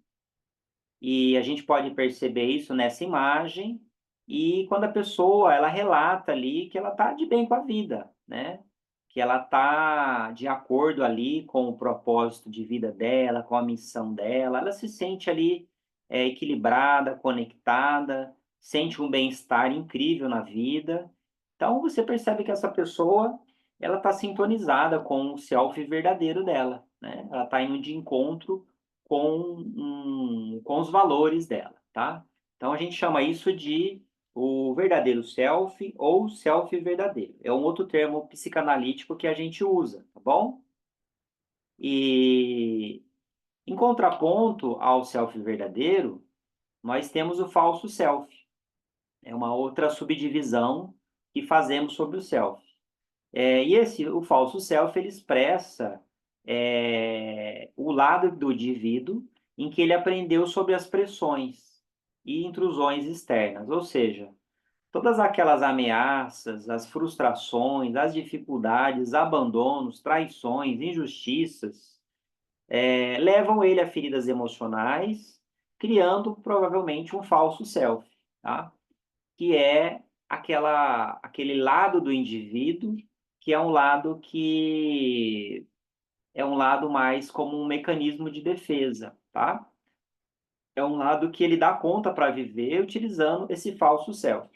[SPEAKER 1] e a gente pode perceber isso nessa imagem, e quando a pessoa, ela relata ali que ela está de bem com a vida, né? Que ela está de acordo ali com o propósito de vida dela, com a missão dela, ela se sente ali equilibrada, conectada, sente um bem-estar incrível na vida. Então, você percebe que essa pessoa, ela está sintonizada com o self verdadeiro dela, né? Ela está indo de encontro com os valores dela, tá? Então, a gente chama isso de o verdadeiro self ou self verdadeiro. É um outro termo psicanalítico que a gente usa, tá bom? E em contraponto ao self verdadeiro, nós temos o falso self. É uma outra subdivisão que fazemos sobre o self. O falso self, ele expressa o lado do indivíduo em que ele aprendeu sobre as pressões e intrusões externas, ou seja, todas aquelas ameaças, as frustrações, as dificuldades, abandonos, traições, injustiças, levam ele a feridas emocionais, criando provavelmente um falso self, tá? Que é aquele lado do indivíduo que é um lado mais como um mecanismo de defesa, tá? É um lado que ele dá conta para viver utilizando esse falso self.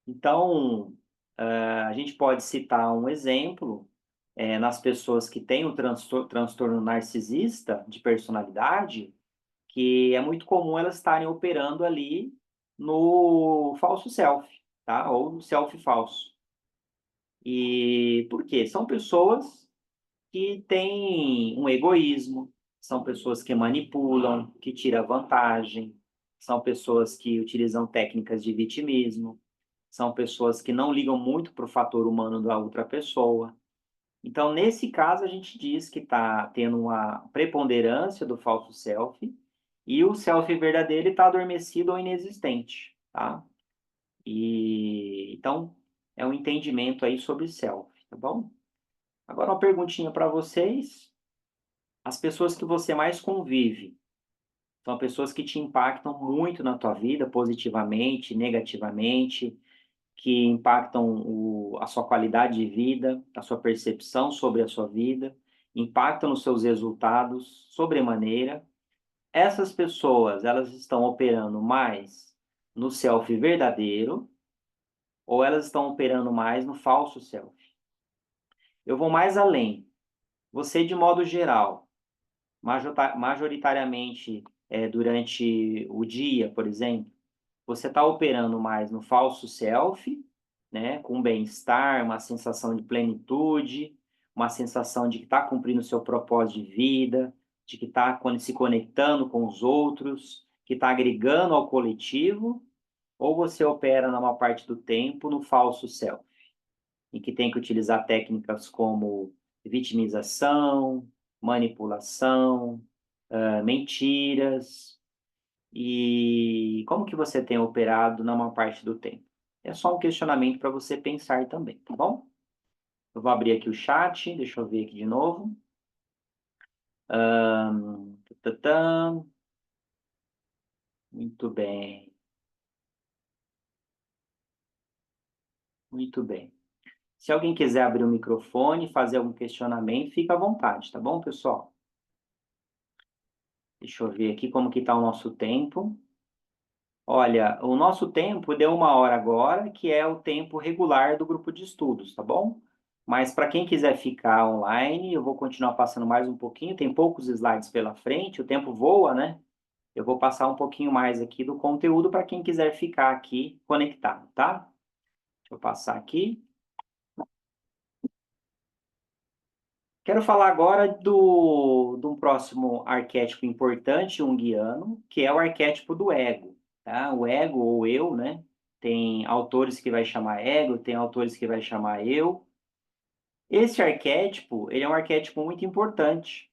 [SPEAKER 1] Então, a gente pode citar um exemplo nas pessoas que têm o transtorno narcisista de personalidade, que é muito comum elas estarem operando ali no falso self, tá? Ou no self falso. E por quê? São pessoas que têm um egoísmo, são pessoas que manipulam, que tiram vantagem, são pessoas que utilizam técnicas de vitimismo, são pessoas que não ligam muito para o fator humano da outra pessoa. Então, nesse caso, a gente diz que está tendo uma preponderância do falso self e o self verdadeiro está adormecido ou inexistente, tá? Então, é um entendimento aí sobre self, tá bom? Agora, uma perguntinha para vocês. As pessoas que você mais convive são pessoas que te impactam muito na tua vida, positivamente, negativamente, que impactam a sua qualidade de vida, a sua percepção sobre a sua vida, impactam nos seus resultados sobremaneira. Essas pessoas, elas estão operando mais no self verdadeiro ou elas estão operando mais no falso self? Eu vou mais além. Você, de modo geral, majoritariamente, durante o dia, por exemplo, você está operando mais no falso self, né, com bem-estar, uma sensação de plenitude, uma sensação de que está cumprindo o seu propósito de vida, de que está se conectando com os outros, que está agregando ao coletivo, ou você opera na maior parte do tempo no falso self, em que tem que utilizar técnicas como vitimização, manipulação, mentiras, e como que você tem operado na maior parte do tempo? É só um questionamento para você pensar também, tá bom? Eu vou abrir aqui o chat, deixa eu ver aqui de novo. Tatatã. Muito bem. Muito bem. Se alguém quiser abrir o microfone e fazer algum questionamento, fica à vontade, tá bom, pessoal? Deixa eu ver aqui como que está o nosso tempo. Olha, o nosso tempo deu 1 hora agora, que é o tempo regular do grupo de estudos, tá bom? Mas para quem quiser ficar online, eu vou continuar passando mais um pouquinho, tem poucos slides pela frente, o tempo voa, né? Eu vou passar um pouquinho mais aqui do conteúdo para quem quiser ficar aqui conectado, tá? Deixa eu passar aqui. Quero falar agora de um próximo arquétipo importante junguiano, que é o arquétipo do ego, tá? O ego ou eu, né? Tem autores que vai chamar ego, tem autores que vai chamar eu. Esse arquétipo, ele é um arquétipo muito importante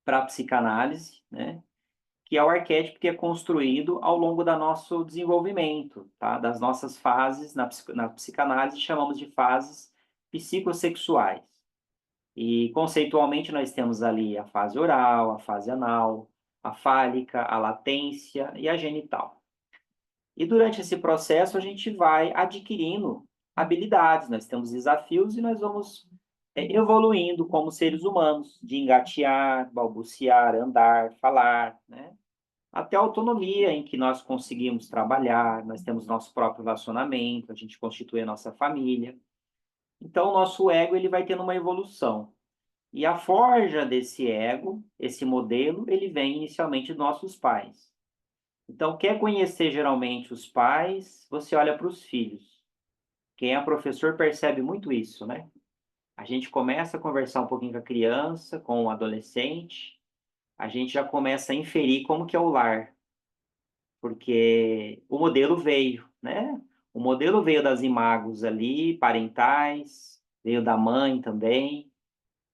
[SPEAKER 1] para a psicanálise, né? Que é o arquétipo que é construído ao longo do nosso desenvolvimento, tá? Das nossas fases na psicanálise, chamamos de fases psicossexuais. E conceitualmente nós temos ali a fase oral, a fase anal, a fálica, a latência e a genital. E durante esse processo a gente vai adquirindo habilidades, nós temos desafios e nós vamos evoluindo como seres humanos, de engatear, balbuciar, andar, falar, né? Até a autonomia em que nós conseguimos trabalhar, nós temos nosso próprio relacionamento, a gente constitui a nossa família. Então, o nosso ego ele vai tendo uma evolução. E a forja desse ego, esse modelo, ele vem inicialmente dos nossos pais. Então, quer conhecer geralmente os pais, você olha para os filhos. Quem é professor percebe muito isso, né? A gente começa a conversar um pouquinho com a criança, com o adolescente, a gente já começa a inferir como que é o lar, porque o modelo veio, né? O modelo veio das imagens ali, parentais, veio da mãe também.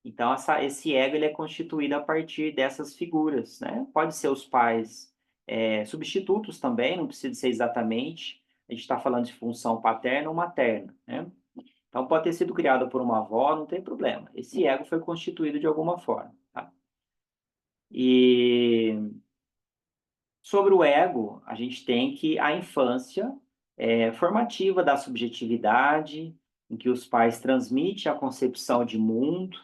[SPEAKER 1] Então, esse ego ele é constituído a partir dessas figuras, né? Pode ser os pais substitutos também, não precisa ser exatamente. A gente está falando de função paterna ou materna, né? Então, pode ter sido criado por uma avó, não tem problema. Esse ego foi constituído de alguma forma, tá? E sobre o ego, a gente tem que a infância formativa da subjetividade, em que os pais transmitem a concepção de mundo,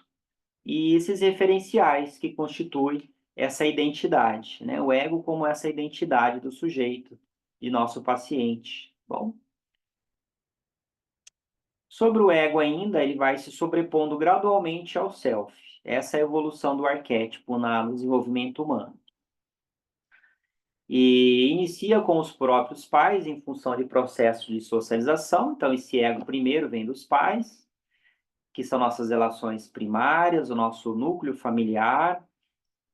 [SPEAKER 1] e esses referenciais que constituem essa identidade, né? O ego como essa identidade do sujeito, de nosso paciente. Bom, sobre o ego ainda, ele vai se sobrepondo gradualmente ao self. Essa é a evolução do arquétipo no desenvolvimento humano. E inicia com os próprios pais em função de processos de socialização. Então, esse ego primeiro vem dos pais, que são nossas relações primárias, o nosso núcleo familiar,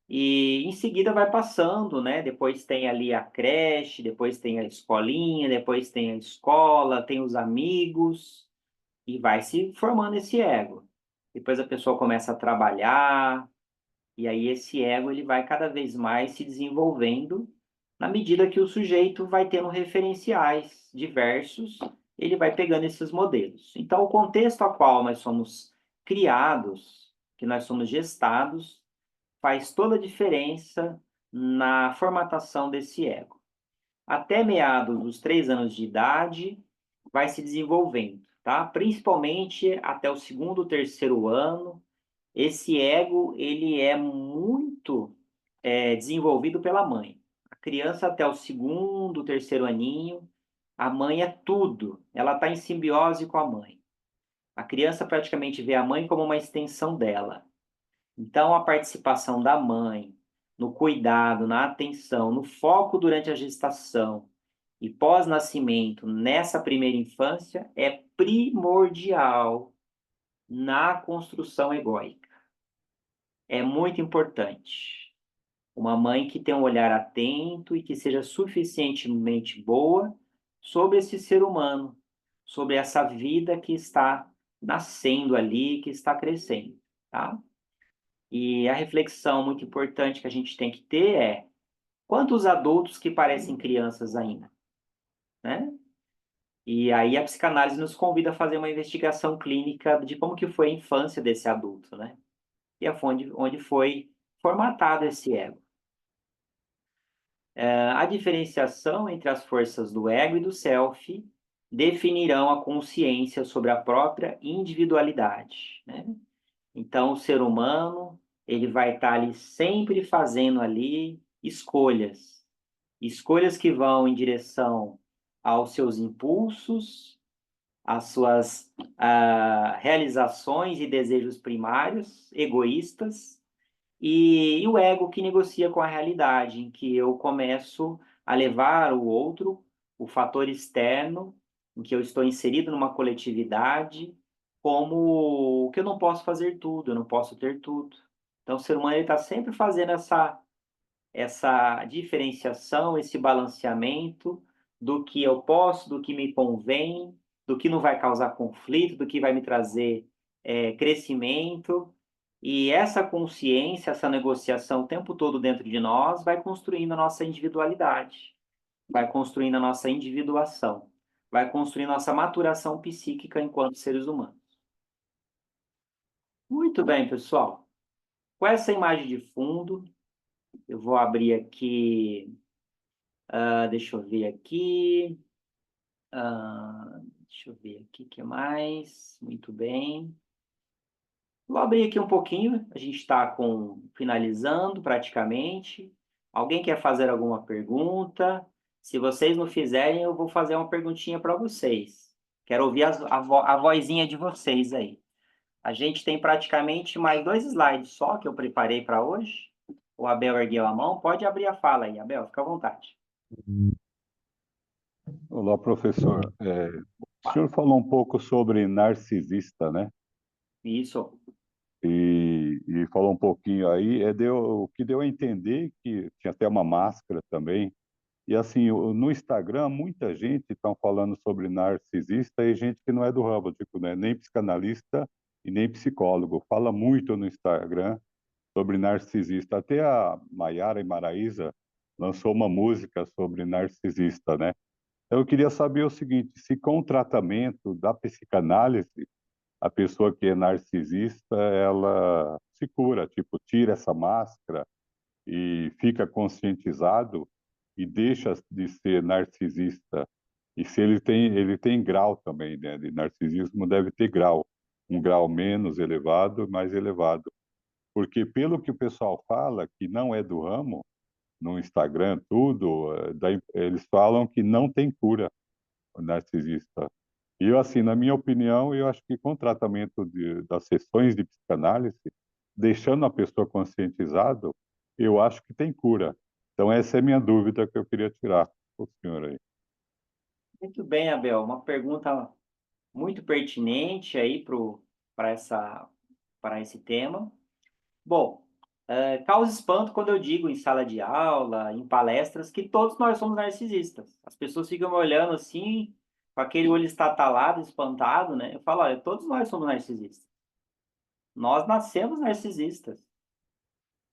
[SPEAKER 1] e em seguida vai passando, né? Depois tem ali a creche, depois tem a escolinha, depois tem a escola, tem os amigos, e vai se formando esse ego. Depois a pessoa começa a trabalhar, e aí esse ego ele vai cada vez mais se desenvolvendo na medida que o sujeito vai tendo referenciais diversos, ele vai pegando esses modelos. Então, o contexto a qual nós somos criados, que nós somos gestados, faz toda a diferença na formatação desse ego. Até meados dos 3 anos de idade, vai se desenvolvendo, tá? Principalmente até o 2º, 3º ano, esse ego, ele é muito desenvolvido pela mãe. A criança até o 2º, 3º aninho, a mãe é tudo. Ela está em simbiose com a mãe. A criança praticamente vê a mãe como uma extensão dela. Então, a participação da mãe no cuidado, na atenção, no foco durante a gestação e pós-nascimento, nessa primeira infância, é primordial na construção egóica. É muito importante. Uma mãe que tenha um olhar atento e que seja suficientemente boa sobre esse ser humano, sobre essa vida que está nascendo ali, que está crescendo, tá? E a reflexão muito importante que a gente tem que ter é: quantos adultos que parecem crianças ainda, né? E aí a psicanálise nos convida a fazer uma investigação clínica de como que foi a infância desse adulto, né? E onde foi formatado esse ego. A diferenciação entre as forças do ego e do self definirão a consciência sobre a própria individualidade, né? Então, o ser humano, ele vai estar ali sempre fazendo ali escolhas que vão em direção aos seus impulsos, às suas realizações e desejos primários, egoístas, e o ego que negocia com a realidade, em que eu começo a levar o outro, o fator externo, em que eu estou inserido numa coletividade, como que eu não posso fazer tudo, eu não posso ter tudo. Então, o ser humano está sempre fazendo essa diferenciação, esse balanceamento do que eu posso, do que me convém, do que não vai causar conflito, do que vai me trazer crescimento. E essa consciência, essa negociação o tempo todo dentro de nós vai construindo a nossa individualidade, vai construindo a nossa individuação, vai construindo a nossa maturação psíquica enquanto seres humanos. Muito bem, pessoal. Com essa imagem de fundo, eu vou abrir aqui, deixa eu ver aqui, deixa eu ver aqui o que mais. Muito bem. Vou abrir aqui um pouquinho, a gente está finalizando praticamente. Alguém quer fazer alguma pergunta? Se vocês não fizerem, eu vou fazer uma perguntinha para vocês. Quero ouvir a vozinha de vocês aí. A gente tem praticamente mais 2 slides só que eu preparei para hoje. O Abel ergueu a mão, pode abrir a fala aí, Abel, fica à vontade.
[SPEAKER 4] Olá, professor. O senhor falou um pouco sobre narcisista, né?
[SPEAKER 1] Isso.
[SPEAKER 4] E falou um pouquinho aí, o que deu a entender que tinha até uma máscara também. E assim, no Instagram, muita gente está falando sobre narcisista e gente que não é do ramo, tipo, né? Nem psicanalista e nem psicólogo. Fala muito no Instagram sobre narcisista. Até a Maiara e Maraísa lançou uma música sobre narcisista, né? Então, eu queria saber o seguinte, se com o tratamento da psicanálise, a pessoa que é narcisista, ela se cura, tipo, tira essa máscara e fica conscientizado e deixa de ser narcisista. E se ele tem grau também, né? De narcisismo deve ter grau, um grau menos elevado, mais elevado. Porque pelo que o pessoal fala, que não é do ramo, no Instagram, tudo, eles falam que não tem cura o narcisista. E eu, assim, na minha opinião, eu acho que com o tratamento das sessões de psicanálise, deixando a pessoa conscientizado, eu acho que tem cura. Então, essa é a minha dúvida que eu queria tirar com o senhor aí.
[SPEAKER 1] Muito bem, Abel. Uma pergunta muito pertinente aí para esse tema. Bom, causa espanto quando eu digo em sala de aula, em palestras, que todos nós somos narcisistas. As pessoas ficam me olhando assim, com aquele olho estatalado, espantado, né? Eu falo, olha, todos nós somos narcisistas. Nós nascemos narcisistas.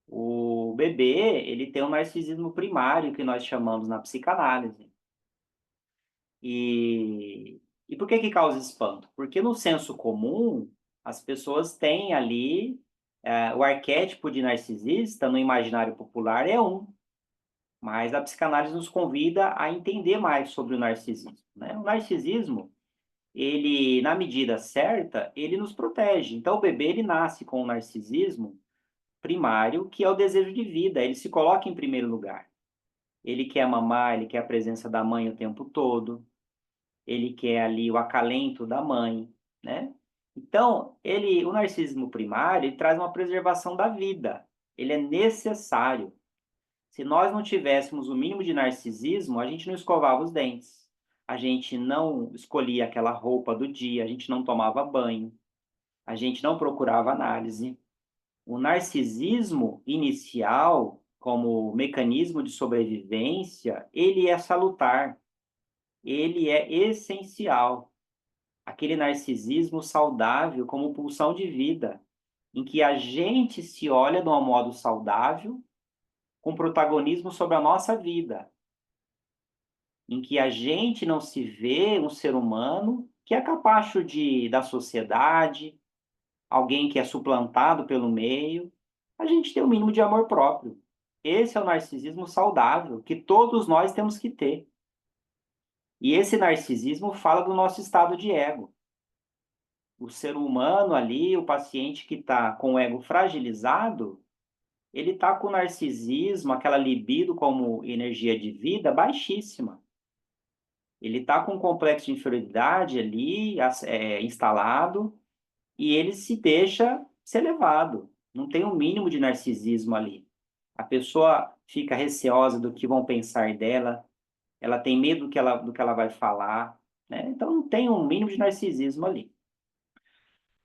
[SPEAKER 1] O bebê, ele tem um narcisismo primário, que nós chamamos na psicanálise. E por que causa espanto? Porque no senso comum, as pessoas têm ali o arquétipo de narcisista no imaginário popular é um, mas a psicanálise nos convida a entender mais sobre o narcisismo, né? O narcisismo, ele, na medida certa, ele nos protege. Então, o bebê, ele nasce com o narcisismo primário, que é o desejo de vida, ele se coloca em primeiro lugar. Ele quer mamar, ele quer a presença da mãe o tempo todo, ele quer ali o acalento da mãe, né? Então, o narcisismo primário, ele traz uma preservação da vida. Ele é necessário. Se nós não tivéssemos o mínimo de narcisismo, a gente não escovava os dentes, a gente não escolhia aquela roupa do dia, a gente não tomava banho, a gente não procurava análise. O narcisismo inicial, como mecanismo de sobrevivência, ele é salutar, ele é essencial. Aquele narcisismo saudável como pulsão de vida. em que a gente se olha de um modo saudável, com protagonismo sobre a nossa vida, em que a gente não se vê um ser humano que é capacho da sociedade, alguém que é suplantado pelo meio. A gente tem um mínimo de amor próprio. Esse é o narcisismo saudável que todos nós temos que ter. E esse narcisismo fala do nosso estado de ego. O ser humano ali, o paciente que está com o ego fragilizado, ele está com o narcisismo, aquela libido como energia de vida baixíssima. Ele está com um complexo de inferioridade ali instalado e ele se deixa ser levado. Não tem um mínimo de narcisismo ali. A pessoa fica receosa do que vão pensar dela, ela tem medo do que ela vai falar, né? Então não tem um mínimo de narcisismo ali.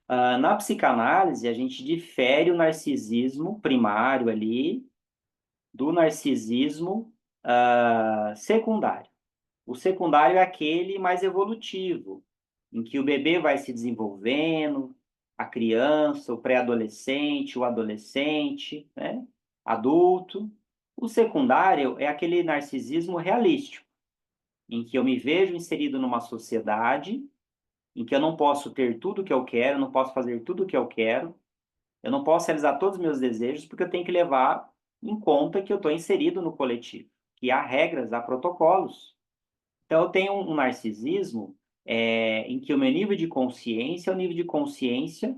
[SPEAKER 1] Na psicanálise, a gente difere o narcisismo primário ali do narcisismo secundário. O secundário é aquele mais evolutivo, em que o bebê vai se desenvolvendo, a criança, o pré-adolescente, o adolescente, né? Adulto. O secundário é aquele narcisismo realístico, em que eu me vejo inserido numa sociedade, em que eu não posso ter tudo o que eu quero, não posso fazer tudo o que eu quero, eu não posso realizar todos os meus desejos, porque eu tenho que levar em conta que eu estou inserido no coletivo, que há regras, há protocolos. Então, eu tenho um narcisismo em que o meu nível de consciência é um nível de consciência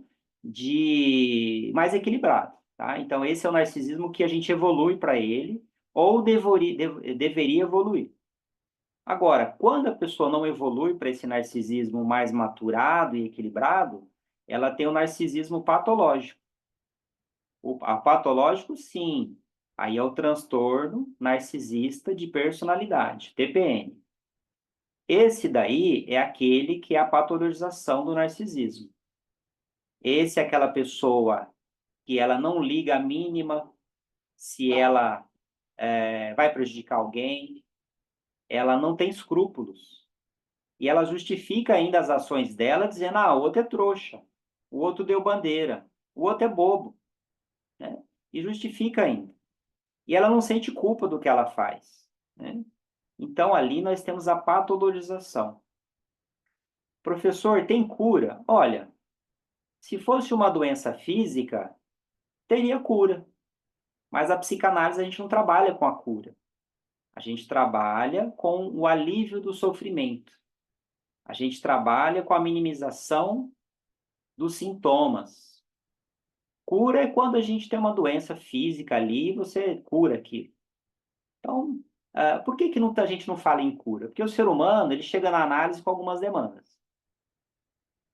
[SPEAKER 1] mais equilibrado, tá? Então, esse é o narcisismo que a gente evolui para ele, ou deveria evoluir. Agora, quando a pessoa não evolui para esse narcisismo mais maturado e equilibrado, ela tem o narcisismo patológico. A patológico, sim. Aí é o transtorno narcisista de personalidade, TPN. Esse daí é aquele que é a patologização do narcisismo. Esse é aquela pessoa que ela não liga a mínima se ela vai prejudicar alguém, ela não tem escrúpulos. E ela justifica ainda as ações dela dizendo, o outro é trouxa, o outro deu bandeira, o outro é bobo, né? E justifica ainda. E ela não sente culpa do que ela faz, né? Então, ali nós temos a patologização. Professor, tem cura? Olha, se fosse uma doença física, teria cura. Mas a psicanálise a gente não trabalha com a cura. A gente trabalha com o alívio do sofrimento. A gente trabalha com a minimização dos sintomas. Cura é quando a gente tem uma doença física ali e você cura aquilo. Então, por que a gente não fala em cura? Porque o ser humano ele chega na análise com algumas demandas.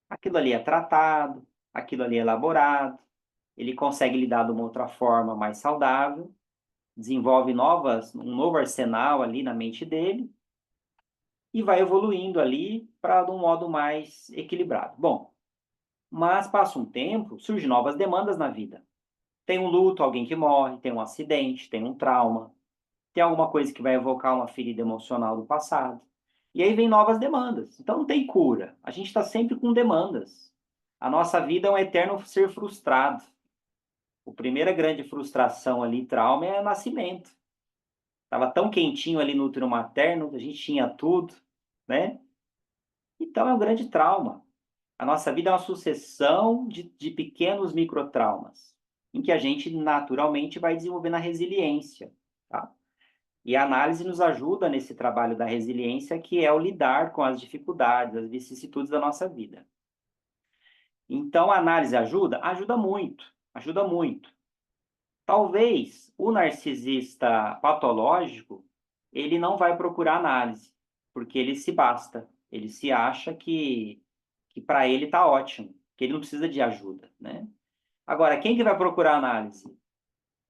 [SPEAKER 1] Aquilo ali é tratado, aquilo ali é elaborado, ele consegue lidar de uma outra forma mais saudável, desenvolve um novo arsenal ali na mente dele e vai evoluindo ali para de um modo mais equilibrado. Bom, mas passa um tempo, surgem novas demandas na vida. Tem um luto, alguém que morre, tem um acidente, tem um trauma, tem alguma coisa que vai evocar uma ferida emocional do passado. E aí vem novas demandas. Então não tem cura. A gente está sempre com demandas. A nossa vida é um eterno ser frustrado. A primeira grande frustração ali, trauma, é o nascimento. Estava tão quentinho ali no útero materno, a gente tinha tudo, né? Então é um grande trauma. A nossa vida é uma sucessão de pequenos microtraumas, em que a gente naturalmente vai desenvolvendo a resiliência, tá? E a análise nos ajuda nesse trabalho da resiliência, que é o lidar com as dificuldades, as vicissitudes da nossa vida. Então, a análise ajuda? Ajuda muito, ajuda muito. Talvez o narcisista patológico, ele não vai procurar análise, porque ele se basta, ele se acha que para ele está ótimo, que ele não precisa de ajuda, né? Agora, quem que vai procurar análise?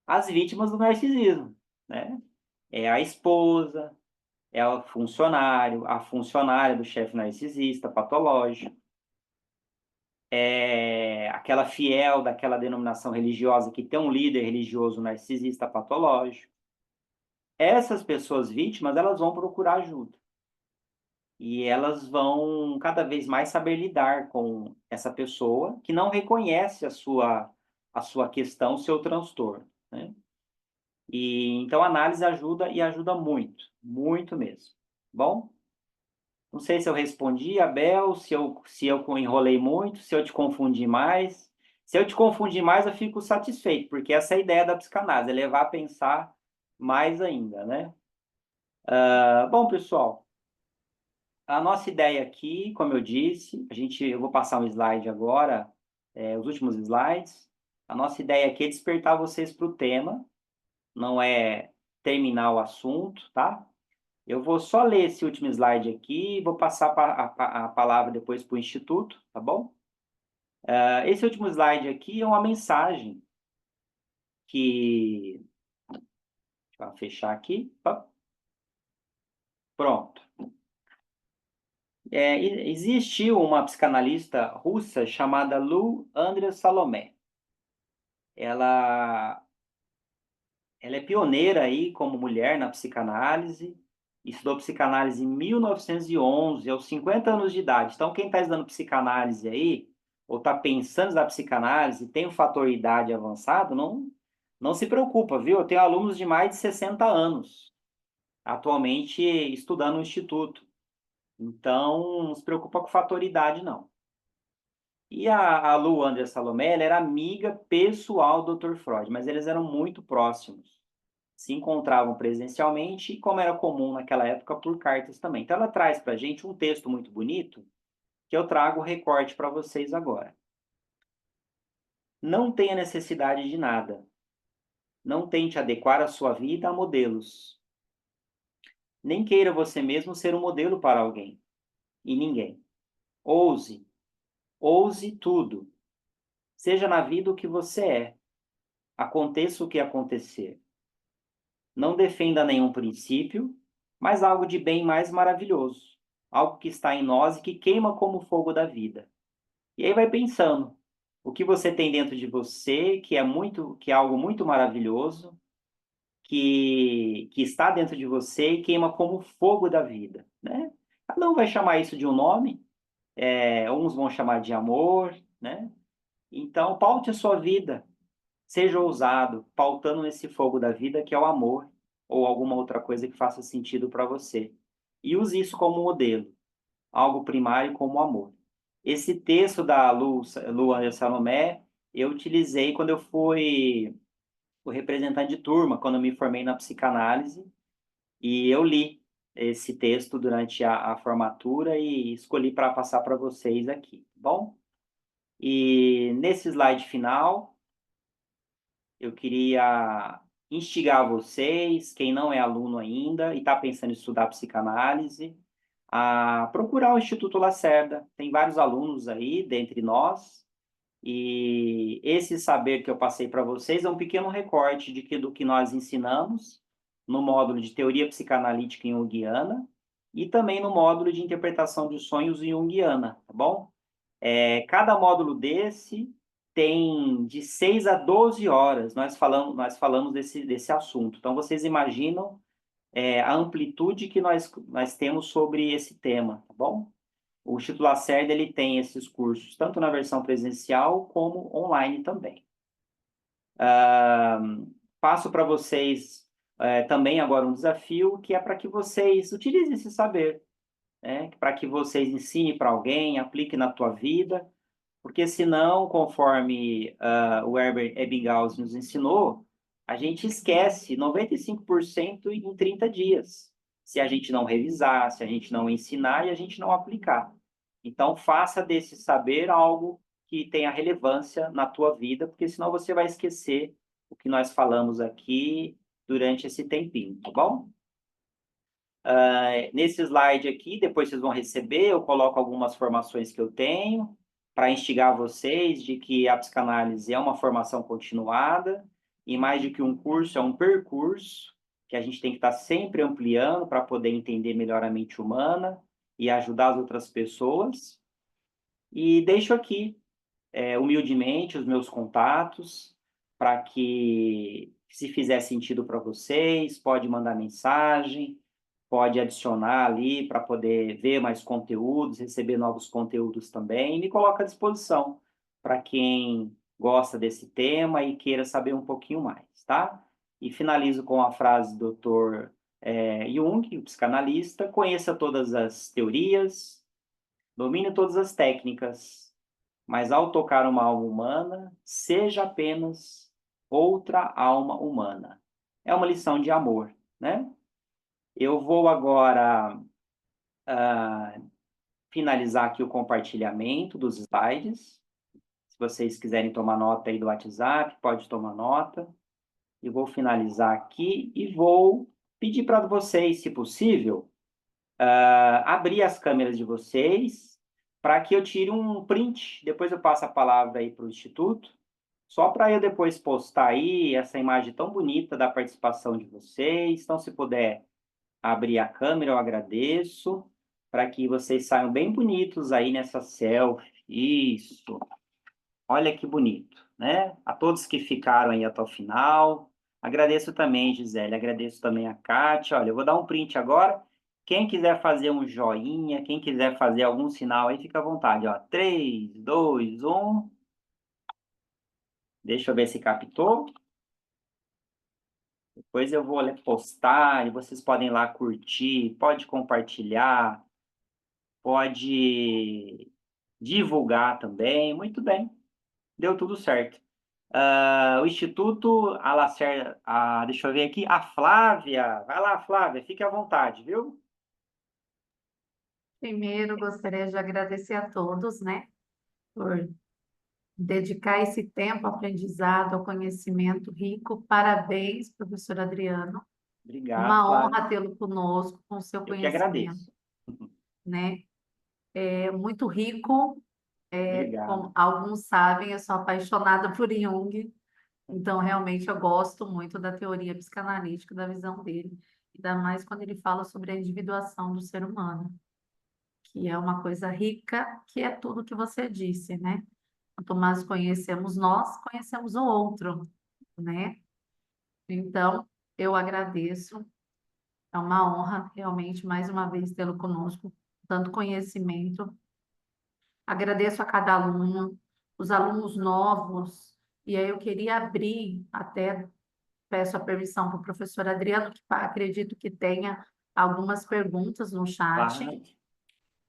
[SPEAKER 1] As vítimas do narcisismo, né? É a esposa, é o funcionário, a funcionária do chefe narcisista patológico, é aquela fiel daquela denominação religiosa que tem um líder religioso narcisista patológico. Essas pessoas vítimas, elas vão procurar ajuda. E elas vão cada vez mais saber lidar com essa pessoa que não reconhece a sua questão, o seu transtorno, né? E então a análise ajuda e ajuda muito, muito mesmo. Bom, não sei se eu respondi, Abel, se eu enrolei muito, se eu te confundi mais. Se eu te confundir mais, eu fico satisfeito, porque essa é a ideia da psicanálise, é levar a pensar mais ainda, né? Bom, pessoal, a nossa ideia aqui, como eu disse, eu vou passar um slide agora, os últimos slides. A nossa ideia aqui é despertar vocês para o tema, não é terminar o assunto, tá? Eu vou só ler esse último slide aqui e vou passar a palavra depois para o Instituto, tá bom? Esse último slide aqui é uma mensagem que... Deixa eu fechar aqui. Pronto. Existiu uma psicanalista russa chamada Lu André Salomé. Ela é pioneira aí como mulher na psicanálise, estudou psicanálise em 1911, aos 50 anos de idade. Então, quem está estudando psicanálise aí, ou está pensando na psicanálise, tem o fator idade avançado, não se preocupa, viu? Eu tenho alunos de mais de 60 anos, atualmente estudando no Instituto. Então, não se preocupa com o fator idade, não. E a Lu André Salomé, ela era amiga pessoal do Dr. Freud, mas eles eram muito próximos. Se encontravam presencialmente e, como era comum naquela época, por cartas também. Então, ela traz para a gente um texto muito bonito, que eu trago o recorte para vocês agora. Não tenha necessidade de nada. Não tente adequar a sua vida a modelos. Nem queira você mesmo ser um modelo para alguém e ninguém. Ouse. Ouse tudo. Seja na vida o que você é. Aconteça o que acontecer. Não defenda nenhum princípio, mas algo de bem mais maravilhoso. Algo que está em nós e que queima como o fogo da vida. E aí vai pensando, o que você tem dentro de você, que é algo muito maravilhoso, que está dentro de você e queima como o fogo da vida, né? Cada um vai chamar isso de um nome, uns vão chamar de amor, né? Então, paute a sua vida, seja ousado, pautando nesse fogo da vida que é o amor, ou alguma outra coisa que faça sentido para você. E use isso como modelo, algo primário como o amor. Esse texto da Lu Salomé, eu utilizei quando eu fui o representante de turma, quando eu me formei na psicanálise, e eu li esse texto durante a formatura e escolhi para passar para vocês aqui, tá bom? E nesse slide final, eu queria instigar vocês, quem não é aluno ainda e está pensando em estudar psicanálise, a procurar o Instituto Lacerda. Tem vários alunos aí, dentre nós, e esse saber que eu passei para vocês é um pequeno recorte do que nós ensinamos no módulo de teoria psicanalítica junguiana e também no módulo de interpretação de sonhos junguiana, tá bom? Cada módulo desse tem de 6 a 12 horas, nós falamos desse assunto. Então, vocês imaginam a amplitude que nós temos sobre esse tema, tá bom? O Instituto Lacerda, ele tem esses cursos, tanto na versão presencial como online também. Passo para vocês também agora um desafio, que é para que vocês utilizem esse saber, né? Para que vocês ensinem para alguém, apliquem na tua vida, porque senão, conforme o Herbert Ebbinghaus nos ensinou, a gente esquece 95% em 30 dias, se a gente não revisar, se a gente não ensinar e a gente não aplicar. Então, faça desse saber algo que tenha relevância na tua vida, porque senão você vai esquecer o que nós falamos aqui durante esse tempinho, tá bom? Nesse slide aqui, depois vocês vão receber, eu coloco algumas formações que eu tenho para instigar vocês de que a psicanálise é uma formação continuada e mais do que um curso, é um percurso que a gente tem que estar sempre ampliando para poder entender melhor a mente humana e ajudar as outras pessoas. E deixo aqui, humildemente, os meus contatos para que, se fizer sentido para vocês, pode mandar mensagem, pode adicionar ali para poder ver mais conteúdos, receber novos conteúdos também, e me coloca à disposição para quem gosta desse tema e queira saber um pouquinho mais, tá? E finalizo com a frase do Dr. Jung, o psicanalista: conheça todas as teorias, domine todas as técnicas, mas ao tocar uma alma humana, seja apenas outra alma humana. É uma lição de amor, né? Eu vou agora finalizar aqui o compartilhamento dos slides. Se vocês quiserem tomar nota aí do WhatsApp, pode tomar nota. E vou finalizar aqui e vou pedir para vocês, se possível, abrir as câmeras de vocês para que eu tire um print. Depois eu passo a palavra aí para o Instituto, só para eu depois postar aí essa imagem tão bonita da participação de vocês. Então, se puder abrir a câmera, eu agradeço, para que vocês saiam bem bonitos aí nessa selfie. Isso. Olha que bonito, né? A todos que ficaram aí até o final. Agradeço também, Gisele. Agradeço também a Kátia. Olha, eu vou dar um print agora. Quem quiser fazer um joinha, quem quiser fazer algum sinal aí, fica à vontade. Ó, 3, 2, 1. Deixa eu ver se captou. Depois eu vou postar e vocês podem ir lá curtir, pode compartilhar, pode divulgar também. Muito bem, deu tudo certo. O Instituto, a Lacerda, deixa eu ver aqui, a Flávia. Vai lá, Flávia, fique à vontade, viu?
[SPEAKER 5] Primeiro, gostaria de agradecer a todos, né, por dedicar esse tempo ao aprendizado, ao conhecimento rico. Parabéns, professor Adriano.
[SPEAKER 1] Obrigado,
[SPEAKER 5] Uma
[SPEAKER 1] Flávia.
[SPEAKER 5] honra tê-lo conosco, com seu
[SPEAKER 1] Eu que
[SPEAKER 5] conhecimento,
[SPEAKER 1] agradeço.
[SPEAKER 5] né? É muito rico. Como
[SPEAKER 1] Obrigado.
[SPEAKER 5] alguns sabem, eu sou apaixonada por Jung, então realmente eu gosto muito da teoria psicanalítica, da visão dele, ainda mais quando ele fala sobre a individuação do ser humano, que é uma coisa rica, que é tudo que você disse, né? Quanto mais conhecemos nós, conhecemos o outro, né? Então, eu agradeço. É uma honra, realmente, mais uma vez, tê-lo conosco, tanto conhecimento. Agradeço a cada aluno, os alunos novos, e aí eu queria abrir, até peço a permissão para o professor Adriano, que acredito que tenha algumas perguntas no chat,
[SPEAKER 1] Claro.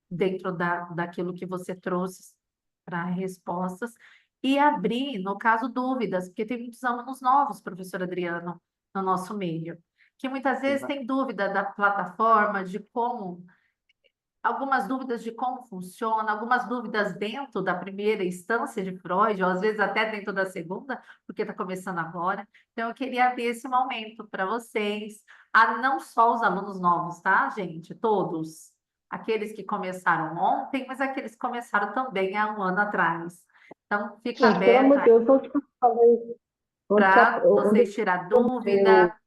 [SPEAKER 5] dentro daquilo que você trouxe para respostas, e abrir, no caso, dúvidas, porque tem muitos alunos novos, professor Adriano, no nosso meio, que muitas vezes têm dúvida da plataforma, de como, algumas dúvidas de como funciona, algumas dúvidas dentro da primeira instância de Freud, ou às vezes até dentro da segunda, porque está começando agora. Então, eu queria abrir esse momento para vocês, não só os alunos novos, tá, gente? Todos. Aqueles que começaram ontem, mas aqueles que começaram também há um ano atrás. Então, fica
[SPEAKER 3] Gente, pelo amor de
[SPEAKER 5] aberto
[SPEAKER 3] Deus, onde que eu falei?
[SPEAKER 5] para
[SPEAKER 3] Onde
[SPEAKER 5] vocês tirar
[SPEAKER 3] eu...
[SPEAKER 5] dúvida,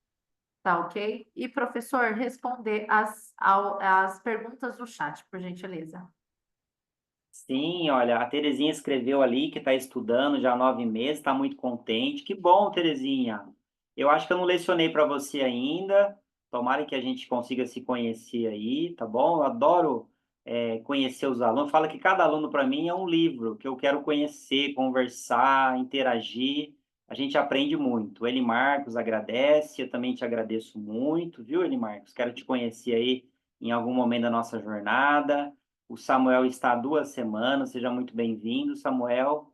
[SPEAKER 5] tá ok? E, professor, responder as perguntas do chat, por gentileza.
[SPEAKER 1] Sim, olha, a Terezinha escreveu ali que está estudando já há 9 meses, está muito contente. Que bom, Terezinha. Eu acho que eu não lecionei para você ainda. Tomara que a gente consiga se conhecer aí, tá bom? Eu adoro conhecer os alunos. Fala que cada aluno para mim é um livro que eu quero conhecer, conversar, interagir. A gente aprende muito. O Eli Marcos agradece, eu também te agradeço muito, viu, Eli Marcos? Quero te conhecer aí em algum momento da nossa jornada. O Samuel está há 2 semanas, seja muito bem-vindo, Samuel.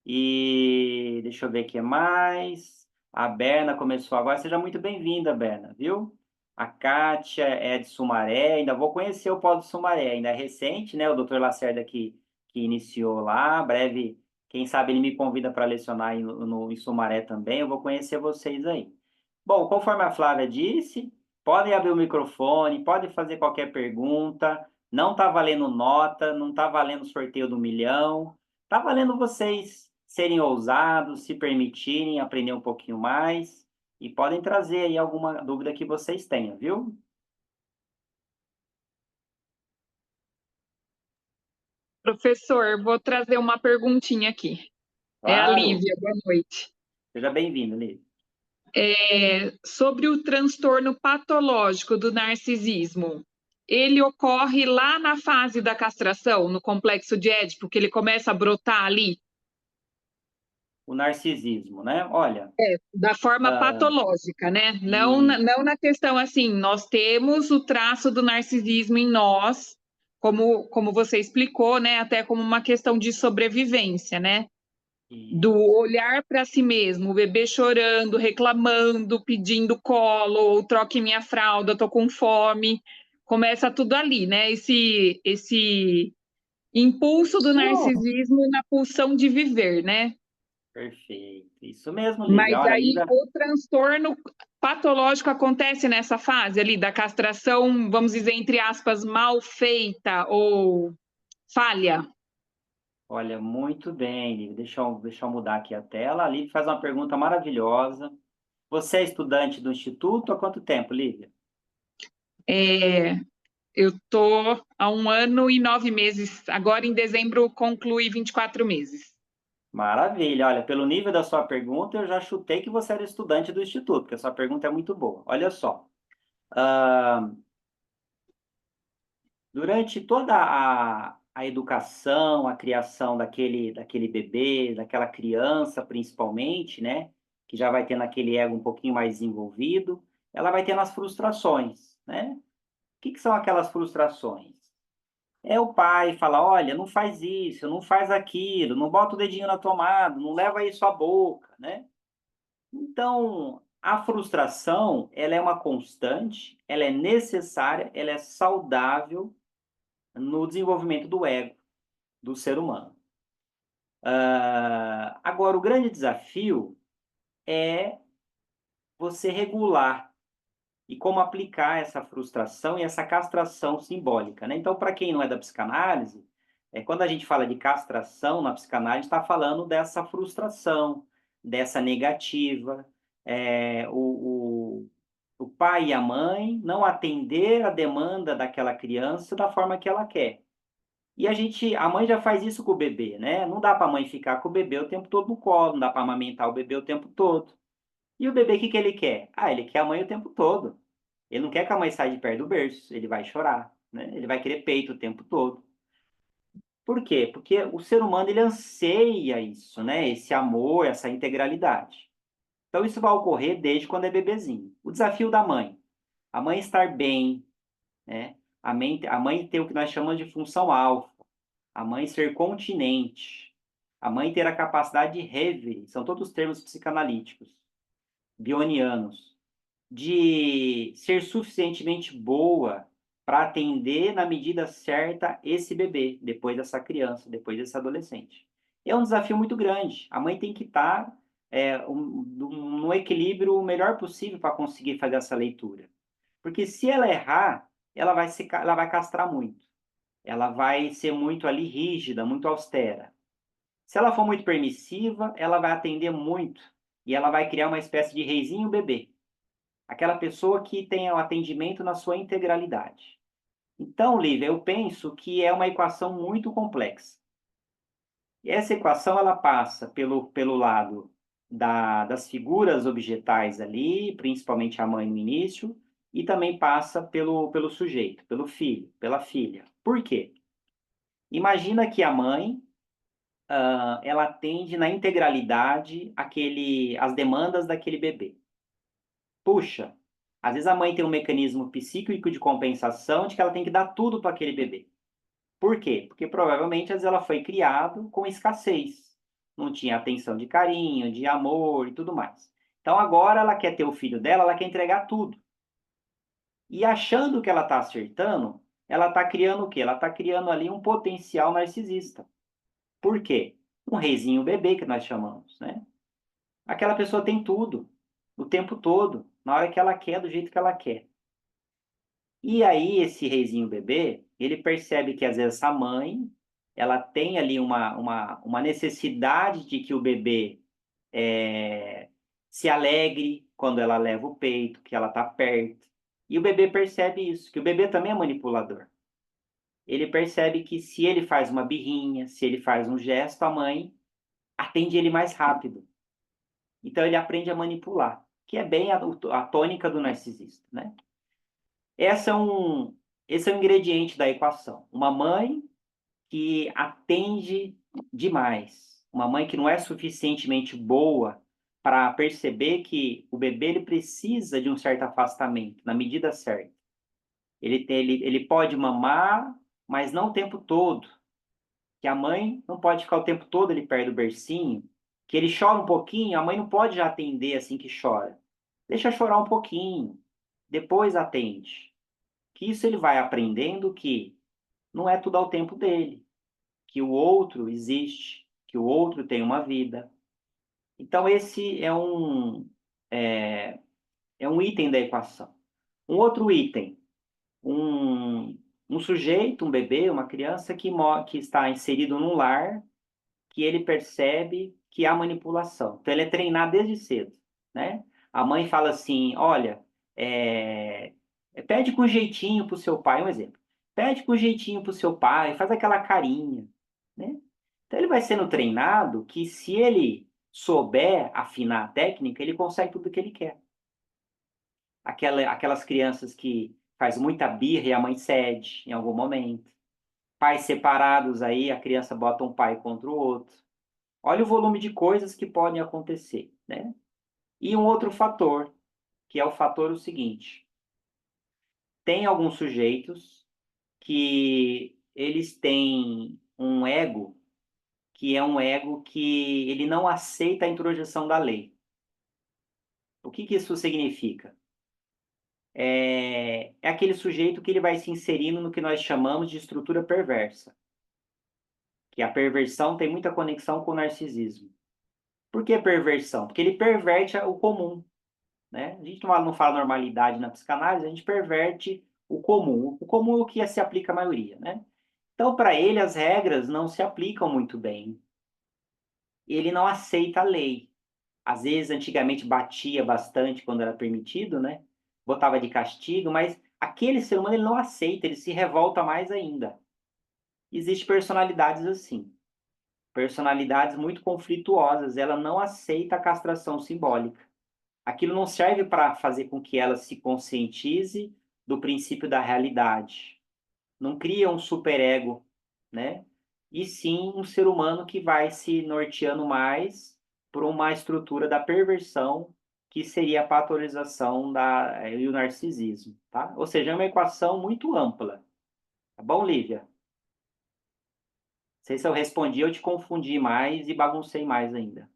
[SPEAKER 1] E deixa eu ver o que mais. A Berna começou agora, seja muito bem-vinda, Berna, viu? A Kátia é de Sumaré, ainda vou conhecer o Polo de Sumaré, ainda é recente, né? O doutor Lacerda que iniciou lá, breve, quem sabe ele me convida para lecionar em Sumaré também, eu vou conhecer vocês aí. Bom, conforme a Flávia disse, podem abrir o microfone, podem fazer qualquer pergunta, não está valendo nota, não está valendo sorteio do 1.000.000, está valendo vocês serem ousados, se permitirem aprender um pouquinho mais e podem trazer aí alguma dúvida que vocês tenham, viu?
[SPEAKER 6] Professor, vou trazer uma perguntinha aqui. É a
[SPEAKER 1] Claro.
[SPEAKER 6] Lívia, boa noite.
[SPEAKER 1] Seja bem-vindo, Lívia.
[SPEAKER 6] Sobre o transtorno patológico do narcisismo, ele ocorre lá na fase da castração, no complexo de Édipo, que ele começa a brotar ali?
[SPEAKER 1] o narcisismo, né? Olha,
[SPEAKER 6] Da forma patológica, né? Não, não na questão assim, nós temos o traço do narcisismo em nós, como você explicou, né? Até como uma questão de sobrevivência, né? Do olhar para si mesmo, o bebê chorando, reclamando, pedindo colo, ou troque minha fralda, tô com fome. Começa tudo ali, né? Esse impulso do narcisismo na pulsão de viver, né?
[SPEAKER 1] perfeito. Isso mesmo, Lívia.
[SPEAKER 6] Mas
[SPEAKER 1] Olha,
[SPEAKER 6] aí
[SPEAKER 1] Lívia,
[SPEAKER 6] o transtorno patológico acontece nessa fase ali da castração, vamos dizer, entre aspas, mal feita ou falha.
[SPEAKER 1] olha, muito bem, Lívia. Deixa eu mudar aqui a tela. A Lívia faz uma pergunta maravilhosa. Você é estudante do Instituto há quanto tempo, Lívia?
[SPEAKER 6] Eu estou há 1 ano e 9 meses, agora em dezembro conclui 24 meses.
[SPEAKER 1] Maravilha. Olha, pelo nível da sua pergunta, eu já chutei que você era estudante do Instituto, porque a sua pergunta é muito boa. Olha só. Durante toda a educação, a criação daquele bebê, daquela criança, principalmente, né? Que já vai tendo aquele ego um pouquinho mais desenvolvido, ela vai tendo as frustrações, né? O que são aquelas frustrações? É o pai falar, olha, não faz isso, não faz aquilo, não bota o dedinho na tomada, não leva isso à boca, né? Então, a frustração, ela é uma constante, ela é necessária, ela é saudável no desenvolvimento do ego do ser humano. Agora, o grande desafio é você regular e como aplicar essa frustração e essa castração simbólica, né? Então, para quem não é da psicanálise, quando a gente fala de castração na psicanálise, está falando dessa frustração, dessa negativa, o pai e a mãe não atender a demanda daquela criança da forma que ela quer. E a mãe já faz isso com o bebê, né? Não dá para a mãe ficar com o bebê o tempo todo no colo, não dá para amamentar o bebê o tempo todo. E o bebê, o que ele quer? Ele quer a mãe o tempo todo. Ele não quer que a mãe saia de perto do berço, ele vai chorar, né? Ele vai querer peito o tempo todo. Por quê? Porque o ser humano, ele anseia isso, né? Esse amor, essa integralidade. Então, isso vai ocorrer desde quando é bebezinho. O desafio da mãe. A mãe estar bem, né? A mãe ter o que nós chamamos de função alfa. A mãe ser continente, a mãe ter a capacidade de reverie, são todos termos psicanalíticos, bionianos, de ser suficientemente boa para atender na medida certa esse bebê, depois dessa criança, depois desse adolescente. É um desafio muito grande. A mãe tem que estar no equilíbrio o melhor possível para conseguir fazer essa leitura. Porque se ela errar, ela vai castrar muito. Ela vai ser muito ali rígida, muito austera. Se ela for muito permissiva, ela vai atender muito e ela vai criar uma espécie de reizinho bebê. Aquela pessoa que tem o atendimento na sua integralidade. Então, Lívia, eu penso que é uma equação muito complexa. E essa equação ela passa pelo lado das figuras objetais ali, principalmente a mãe no início, e também passa pelo sujeito, pelo filho, pela filha. Por quê? Imagina que a mãe, ela atende na integralidade as demandas daquele bebê. Puxa, às vezes a mãe tem um mecanismo psíquico de compensação de que ela tem que dar tudo para aquele bebê. Por quê? Porque provavelmente às vezes ela foi criada com escassez. Não tinha atenção de carinho, de amor e tudo mais. Então agora ela quer ter o filho dela, ela quer entregar tudo. E achando que ela está acertando, ela está criando o quê? Ela está criando ali um potencial narcisista. Por quê? Um reizinho bebê, que nós chamamos, né? Aquela pessoa tem tudo, o tempo todo, na hora que ela quer, do jeito que ela quer. E aí, esse reizinho bebê, ele percebe que, às vezes, essa mãe, ela tem ali uma necessidade de que o bebê se alegre quando ela leva o peito, que ela está perto. E o bebê percebe isso, que o bebê também é manipulador. Ele percebe que se ele faz uma birrinha, se ele faz um gesto, a mãe atende ele mais rápido. Então ele aprende a manipular, que é bem a tônica do narcisista, né? Esse é um ingrediente da equação. Uma mãe que atende demais, uma mãe que não é suficientemente boa para perceber que o bebê ele precisa de um certo afastamento, na medida certa. Ele pode mamar, mas não o tempo todo. Que a mãe não pode ficar o tempo todo ali perto do bercinho. Que ele chora um pouquinho, a mãe não pode já atender assim que chora. Deixa chorar um pouquinho, depois atende. Que isso ele vai aprendendo que não é tudo ao tempo dele, que o outro existe, que o outro tem uma vida. Então esse é, é um item da equação. Um outro item, um sujeito, um bebê, uma criança que está inserido num lar, que ele percebe que há manipulação. Então ele é treinado desde cedo, né? A mãe fala assim, olha, pede com jeitinho para o seu pai, um exemplo. Pede com jeitinho para o seu pai, faz aquela carinha, né? Então ele vai sendo treinado que se ele souber afinar a técnica, ele consegue tudo o que ele quer. Aquelas crianças que faz muita birra e a mãe cede em algum momento. Pais separados aí, a criança bota um pai contra o outro. Olha o volume de coisas que podem acontecer, né? E um outro fator, que é o fator o seguinte: tem alguns sujeitos que eles têm um ego, que é um ego que ele não aceita a introjeção da lei. O que isso significa? É aquele sujeito que ele vai se inserindo no que nós chamamos de estrutura perversa. Que a perversão tem muita conexão com o narcisismo. Por que perversão? Porque ele perverte o comum, né? A gente não fala normalidade na psicanálise, a gente perverte o comum. O comum é o que se aplica à maioria, né? Então, para ele, as regras não se aplicam muito bem. Ele não aceita a lei. Às vezes, antigamente, batia bastante quando era permitido, né? Botava de castigo, mas aquele ser humano ele não aceita, ele se revolta mais ainda. Existem personalidades assim. Personalidades muito conflituosas, ela não aceita a castração simbólica. Aquilo não serve para fazer com que ela se conscientize do princípio da realidade. Não cria um superego, né? E sim um ser humano que vai se norteando mais por uma estrutura da perversão, que seria a patologização e o narcisismo, tá? Ou seja, é uma equação muito ampla. Tá bom, Lívia? Não sei se eu respondi, eu te confundi mais e baguncei mais ainda.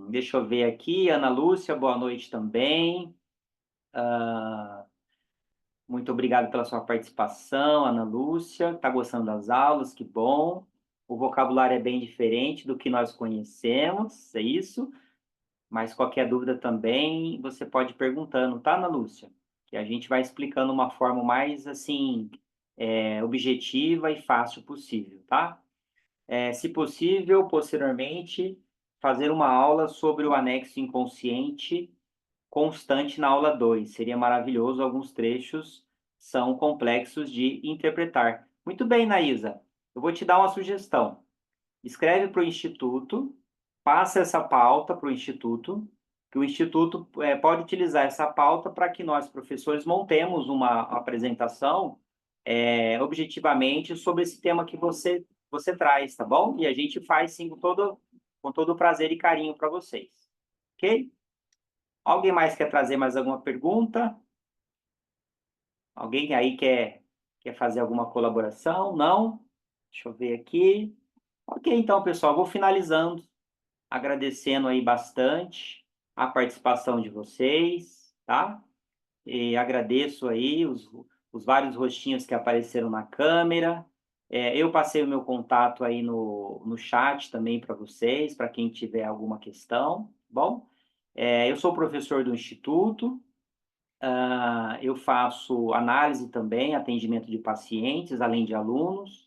[SPEAKER 1] Deixa eu ver aqui. Ana Lúcia, boa noite também. Muito obrigado pela sua participação, Ana Lúcia. Está gostando das aulas? Que bom. O vocabulário é bem diferente do que nós conhecemos, é isso? Mas qualquer dúvida também, você pode ir perguntando, tá, Ana Lúcia? Que a gente vai explicando uma forma mais, assim, objetiva e fácil possível, tá? Se possível, posteriormente, fazer uma aula sobre o anexo inconsciente constante na aula 2. Seria maravilhoso, alguns trechos são complexos de interpretar. Muito bem, Naísa. Eu vou te dar uma sugestão. Escreve para o Instituto, passa essa pauta para o Instituto, que o Instituto pode utilizar essa pauta para que nós, professores, montemos uma apresentação objetivamente sobre esse tema que você traz, tá bom? E a gente faz, sim, com todo prazer e carinho para vocês. Ok? Alguém mais quer trazer mais alguma pergunta? Alguém aí quer fazer alguma colaboração? Não? Deixa eu ver aqui. Ok, então, pessoal, vou finalizando, agradecendo aí bastante a participação de vocês, tá? E agradeço aí os vários rostinhos que apareceram na câmera. Eu passei o meu contato aí no chat também para vocês, para quem tiver alguma questão, bom? Eu sou professor do Instituto, eu faço análise também, atendimento de pacientes, além de alunos,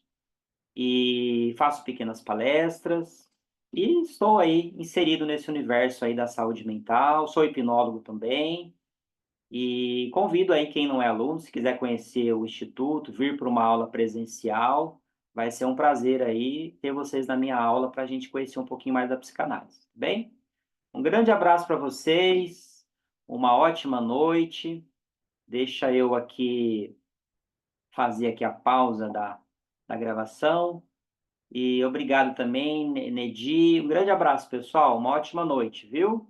[SPEAKER 1] e faço pequenas palestras, e estou aí inserido nesse universo aí da saúde mental, sou hipnólogo também, e convido aí quem não é aluno, se quiser conhecer o Instituto, vir para uma aula presencial, vai ser um prazer aí ter vocês na minha aula para a gente conhecer um pouquinho mais da psicanálise, bem? Um grande abraço para vocês, uma ótima noite. Deixa eu aqui fazer aqui a pausa da gravação. E obrigado também, Nedi. Um grande abraço, pessoal. Uma ótima noite, viu?